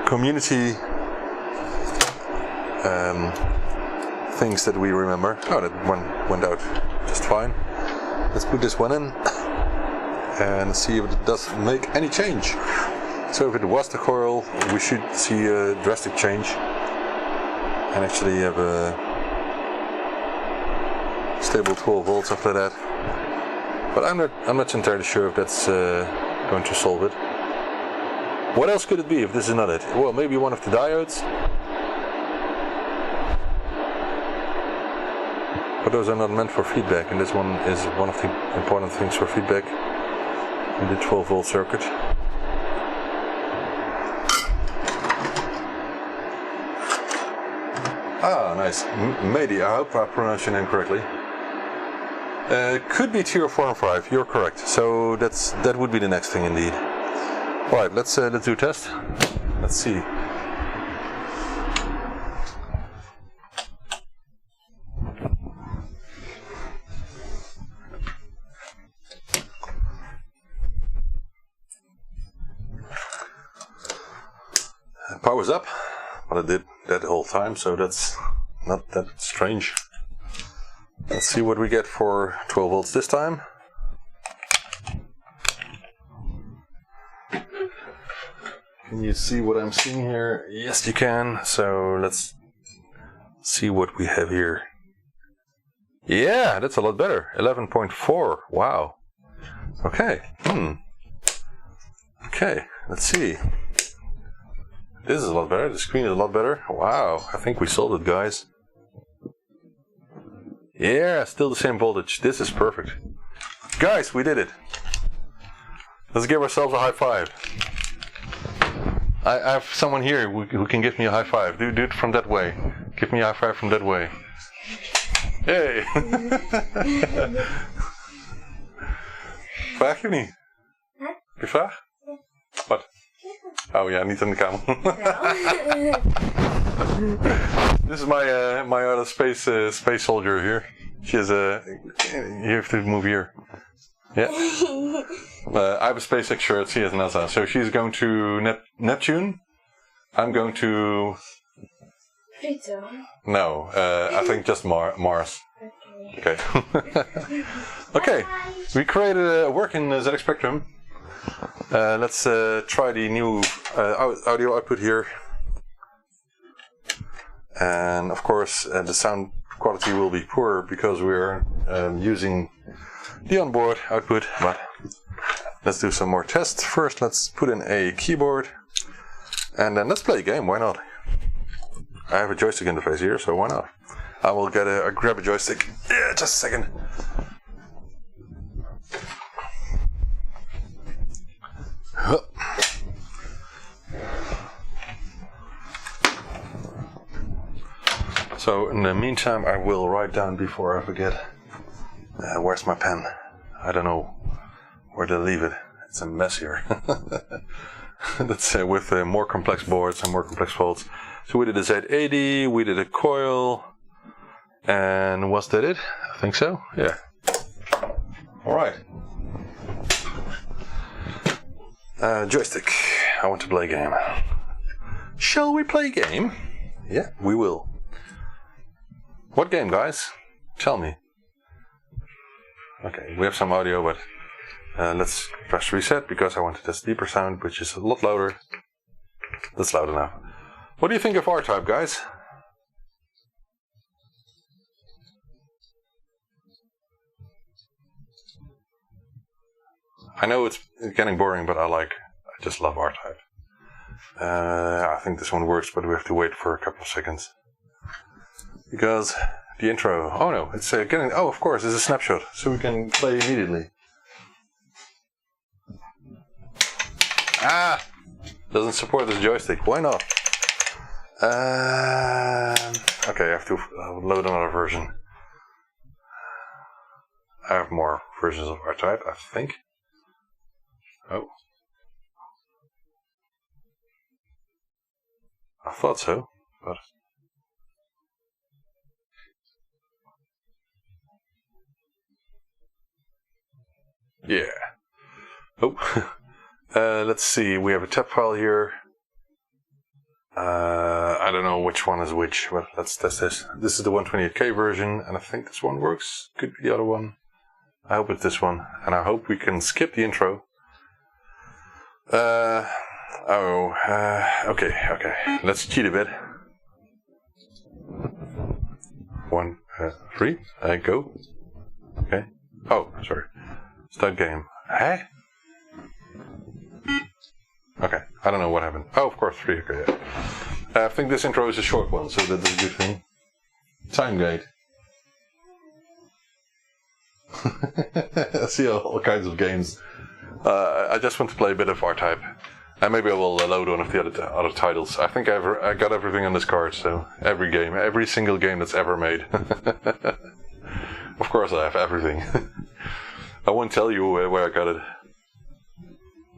community things that we remember. Oh, that one went out just fine. Let's put this one in and see if it does make any change. So if it was the coil, we should see a drastic change. And actually have a stable 12 volts after that. But I'm not entirely sure if that's going to solve it. What else could it be if this is not it? Well, maybe one of the diodes. But those are not meant for feedback, and this one is one of the important things for feedback in the 12 volt circuit. Ah, nice. Mehdi, I hope I pronounced your name correctly. Could be tier 4 and 5, you're correct. So that would be the next thing indeed. Alright, let's do a test. Let's see. Power's up. But I did that the whole time, so that's not that strange. Let's see what we get for 12 volts this time. Can you see what I'm seeing here? Yes, you can. So let's see what we have here. Yeah, that's a lot better. 11.4. Wow. Okay. Okay, let's see. This is a lot better. The screen is a lot better. Wow, I think we solved it, guys. Yeah, still the same voltage. This is perfect. Guys, we did it. Let's give ourselves a high five. I have someone here who can give me a high five. Do it from that way. Give me a high five from that way. Hey! Vraag je niet? Heb je vraag? Wat? Oh ja, niet aan de camera. This is my other space soldier here. She has you have to move here. Yeah. I have a SpaceX shirt. She has NASA. So she's going to Neptune. I'm going to. Pluto. No, I think just Mars. Okay. Okay. We created a working ZX Spectrum. Let's try the new audio output here. And of course the sound quality will be poor because we're using the onboard output, but let's do some more tests. First let's put in a keyboard and then let's play a game, why not? I have a joystick interface here, so why not? I will grab a joystick. Yeah, just a second. So in the meantime, I will write down before I forget. Where's my pen? I don't know where to leave it. It's a mess here. That's with more complex boards and more complex folds. So we did a Z80, we did a coil, and was that it? I think so. Yeah. All right. Joystick. I want to play a game. Shall we play a game? Yeah, we will. What game, guys? Tell me. Okay, we have some audio, but let's press reset because I wanted this deeper sound, which is a lot louder. That's loud enough. What do you think of R-Type, guys? I know it's getting boring, but I just love R-Type. I think this one works, but we have to wait for a couple of seconds. Because the intro... Oh no, it's getting... Oh, of course, it's a snapshot, so we can play immediately. Ah! Doesn't support this joystick. Why not? Okay, I have to load another version. I have more versions of R-Type, I think. Oh. I thought so, but... Yeah. Oh. Let's see, we have a tab file here. I don't know which one is which, but let's test this. This is the 128K version, and I think this one works. Could be the other one. I hope it's this one, and I hope we can skip the intro. Okay. Let's cheat a bit. 1, 3, go. Okay. Oh, sorry. Start game. Huh? Okay, I don't know what happened. Oh, of course, 3, okay, yeah. I think this intro is a short one, so that is a good thing. Time guide. I see all kinds of games. I just want to play a bit of R-Type. And maybe I will load one of the other titles. I think I got everything on this card, so every single game that's ever made. Of course I have everything. I won't tell you where I got it.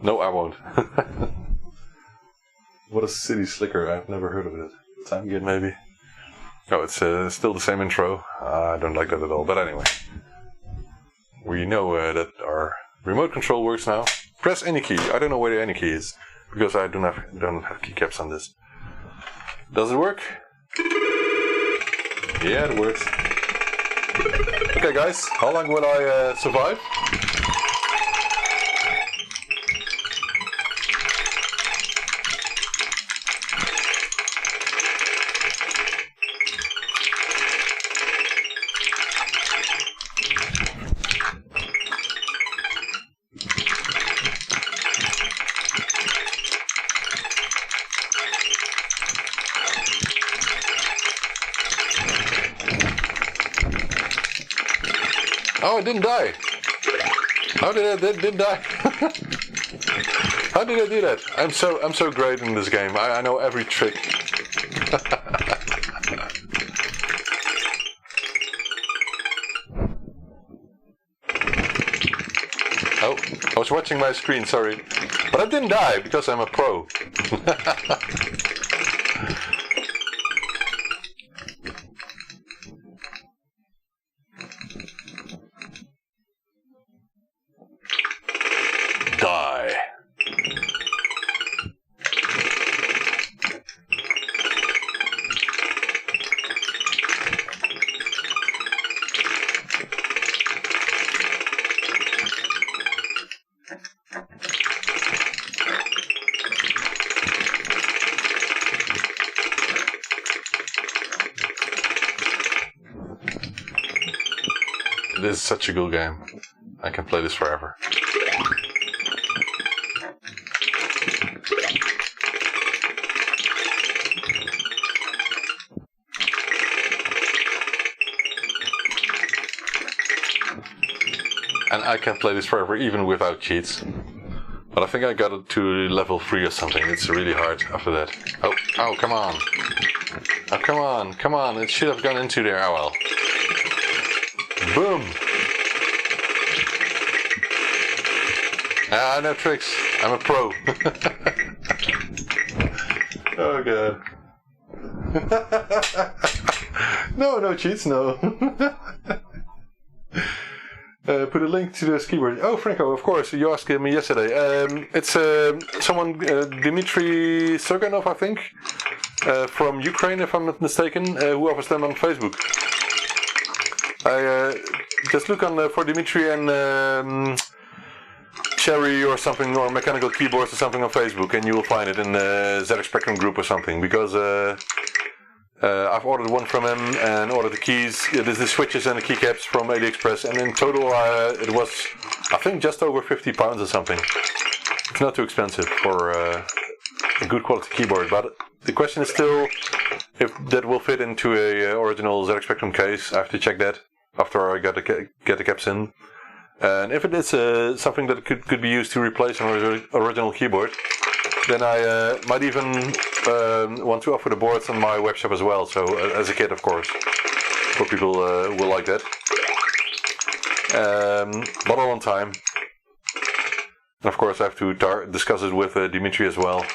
No, I won't. What a city slicker, I've never heard of it. Time Guide, maybe? Oh, it's still the same intro. I don't like that at all, but anyway. We know that our remote control works now. Press any key. I don't know where the any key is, because I don't have keycaps on this. Does it work? Yeah, it works. Okay guys, how long will I survive? Oh, it didn't die. How did it didn't die? How did I do that? I'm so great in this game. I know every trick. Oh, I was watching my screen, sorry. But I didn't die because I'm a pro. Die. This is such a good game. I can play this forever. And I can play this forever even without cheats. But I think I got it to level 3 or something. It's really hard after that. Oh, come on. Oh, come on. It should have gone into there. Oh well. Boom. No tricks. I'm a pro. Oh god. No cheats, no. Put a link to this keyboard. Oh, Franco, of course. You asked me yesterday. It's someone, Dmitry Serganov, I think, from Ukraine, if I'm not mistaken, who offers them on Facebook. I just look on for Dmitry and Cherry or something, or Mechanical Keyboards or something on Facebook, and you will find it in the ZX Spectrum group or something, because I've ordered one from him and ordered the keys, the switches and the keycaps from AliExpress, and in total it was, I think, just over £50 or something. It's not too expensive for a good quality keyboard, but the question is still if that will fit into a original ZX Spectrum case. I have to check that after I get the caps in. And if it is something that could be used to replace an original keyboard, then I might even want to offer the boards on my web shop as well. So as a kit, of course, for people who will like that. But all on time. And of course, I have to discuss it with Dimitri as well.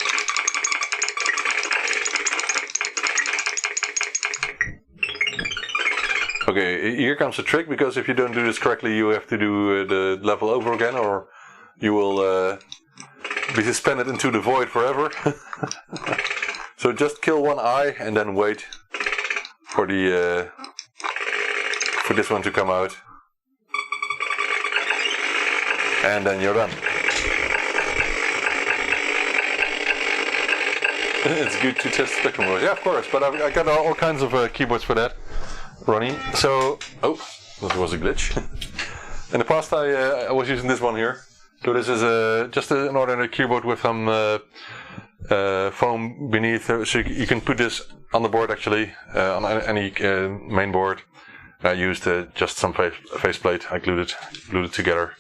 Okay, here comes a trick, because if you don't do this correctly, you have to do the level over again, or you will be suspended into the void forever. So just kill one eye and then wait for the for this one to come out, and then you're done. It's good to test Spectrum mode. Yeah, of course, but I got all kinds of keyboards for that running. So, oh, that was a glitch. In the past I was using this one here. So this is just an ordinary keyboard with some foam beneath, so you can put this on the board actually, on any main board. I used just some faceplate. I glued it together.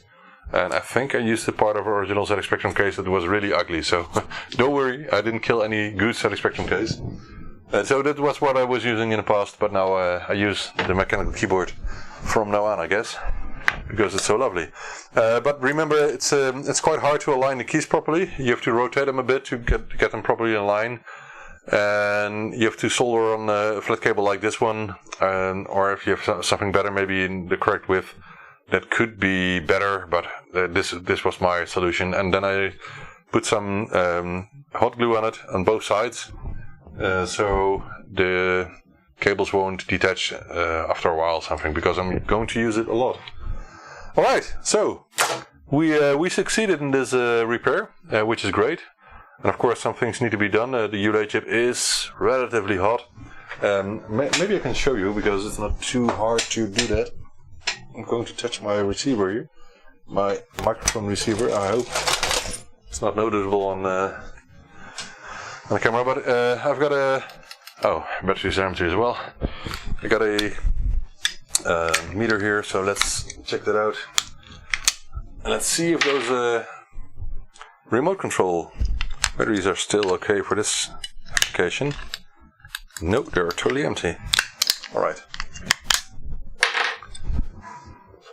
And I think I used a part of the original ZX Spectrum case that was really ugly, so don't worry, I didn't kill any good ZX Spectrum case. So that was what I was using in the past, but now I use the mechanical keyboard from now on, I guess, because it's so lovely. But remember, it's quite hard to align the keys properly. You have to rotate them a bit to get them properly in line. And you have to solder on a flat cable like this one, or if you have something better, maybe in the correct width, that could be better, but this was my solution. And then I put some hot glue on it on both sides, so the cables won't detach after a while or something, because I'm going to use it a lot. Alright, so we succeeded in this repair, which is great. And of course some things need to be done. The ULA chip is relatively hot. Maybe I can show you, because it's not too hard to do that. I'm going to touch my receiver here, my microphone receiver. I hope it's not noticeable on the camera, but I've got a batteries are empty as well. I got a meter here, so let's check that out. And let's see if those remote control batteries are still okay for this application. Nope, they're totally empty. All right.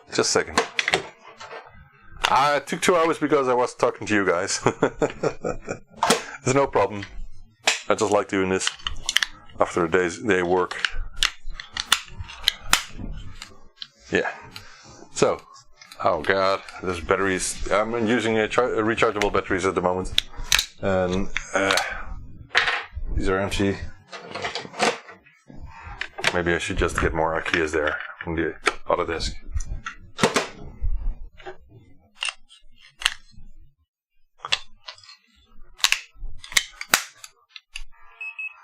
Just a second. It took 2 hours because I was talking to you guys. There's no problem. I just like doing this after a day's work. Yeah. So, oh god, there's batteries. I'm using rechargeable batteries at the moment, and these are empty. Maybe I should just get more IKEAs there from the other desk.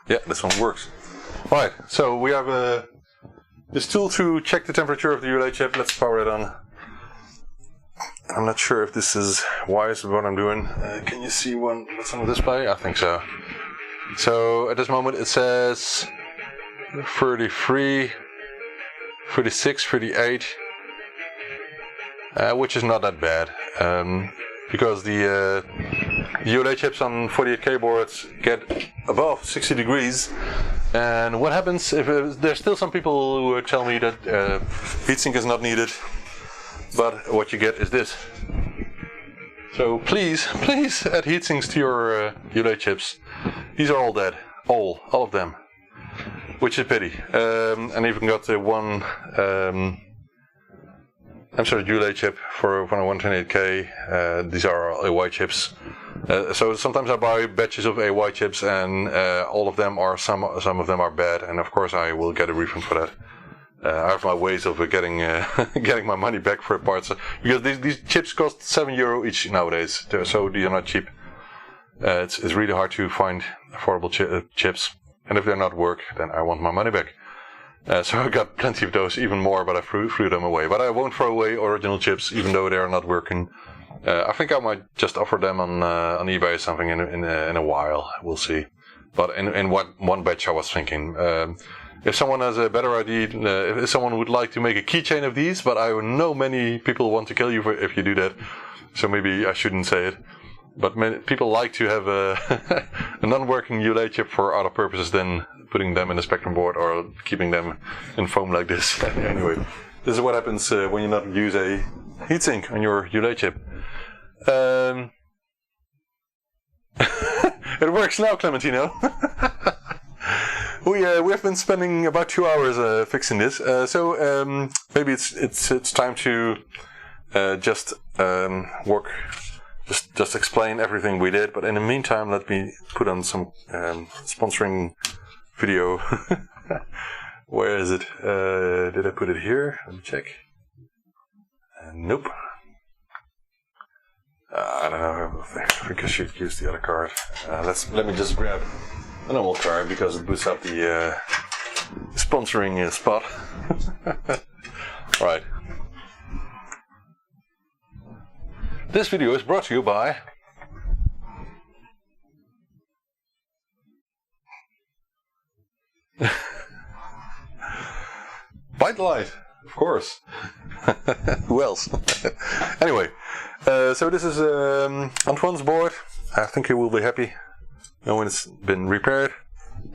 Yeah, this one works. Right, so we have this tool to check the temperature of the ULA chip. Let's power it on. I'm not sure if this is wise with what I'm doing. Can you see what's on the display? I think so. So at this moment it says 33, 36, 38, which is not that bad. because the ULA chips on 48K boards get above 60 degrees. And what happens if there's still some people who tell me that heatsink is not needed, but what you get is this. So please add heatsinks to your ULA chips. These are all dead, all of them, which is a pity. And even got one ULA chip for 128K. These are AY chips. So sometimes I buy batches of AY chips, and all of them are some of them are bad, and of course I will get a refund for that. I have my ways of getting getting my money back for parts, because these chips cost €7 each nowadays, so these are not cheap. It's really hard to find affordable chips, and if they're not work, then I want my money back. So I got plenty of those, even more, but I threw them away. But I won't throw away original chips, even though they are not working. I think I might just offer them on eBay or something in a while. We'll see. But in one batch I was thinking. If someone has a better idea, if someone would like to make a keychain of these, but I know many people want to kill you if you do that, so maybe I shouldn't say it. But many people like to have a non-working ULA chip for other purposes than putting them in a Spectrum board or keeping them in foam like this. Anyway, this is what happens when you not use a heatsink on your ULA chip. It works now, Clementino. We have been spending about 2 hours fixing this, so maybe it's time to just explain everything we did. But in the meantime, let me put on some sponsoring video. Where is it? Did I put it here? Let me check. Nope. I don't know. I think I should use the other card. Let me just grab a normal card because it boosts up the sponsoring spot. Right. This video is brought to you by ByteDelight, of course. Who else? Anyway, so this is Antoine's board. I think he will be happy when it's been repaired,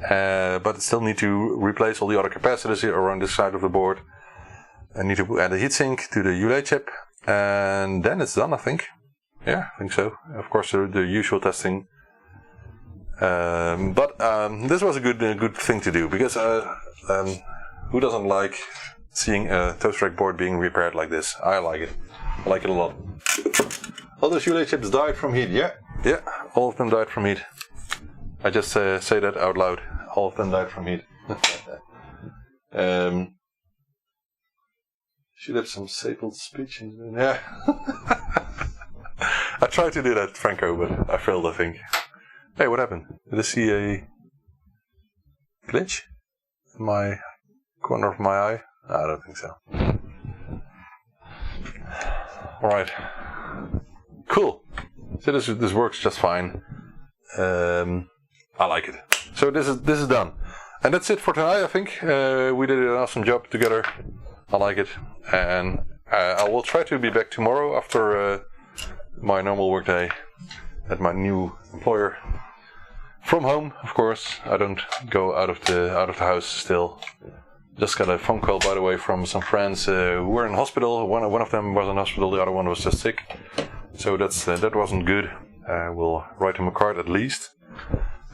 but I still need to replace all the other capacitors here around this side of the board. I need to add a heatsink to the ULA chip, and then it's done, I think. Yeah, I think so. Of course, the usual testing. But this was a good thing to do, because who doesn't like seeing a Toastrack board being repaired like this? I like it. I like it a lot. All those ULA chips died from heat. Yeah, all of them died from heat. I just say that out loud. All of them died from heat. Should have some stapled speech. Yeah. I tried to do that, Franco, but I failed, I think. Hey, what happened? Did I see a glitch in my corner of my eye? I don't think so. Alright. Cool. So this works just fine. I like it. So this is done. And that's it for tonight, I think. We did an awesome job together. I like it. And I will try to be back tomorrow after my normal workday at my new employer. From home, of course. I don't go out of the house still. Just got a phone call, by the way, from some friends who were in hospital. One of them was in hospital, the other one was just sick. So that wasn't good. We'll write him a card at least.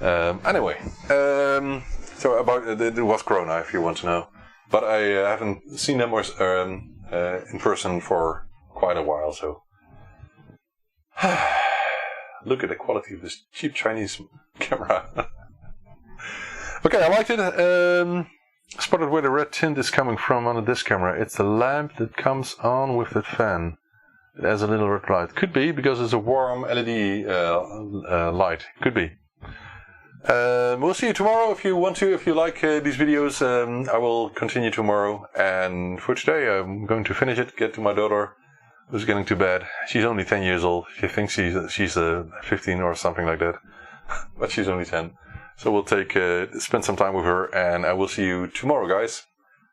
Anyway, so about it was Corona, if you want to know. But I haven't seen them in person for quite a while. So look at the quality of this cheap Chinese camera. Okay, I liked it. Spotted where the red tint is coming from on this camera. It's the lamp that comes on with that fan. It has a little red light. Could be because it's a warm LED light. Could be. We'll see you tomorrow if you want to. If you like these videos, I will continue tomorrow. And for today, I'm going to finish it. Get to my daughter, who's getting to bed. She's only 10 years old. She thinks she's 15 or something like that, but she's only 10. So we'll spend some time with her, and I will see you tomorrow, guys.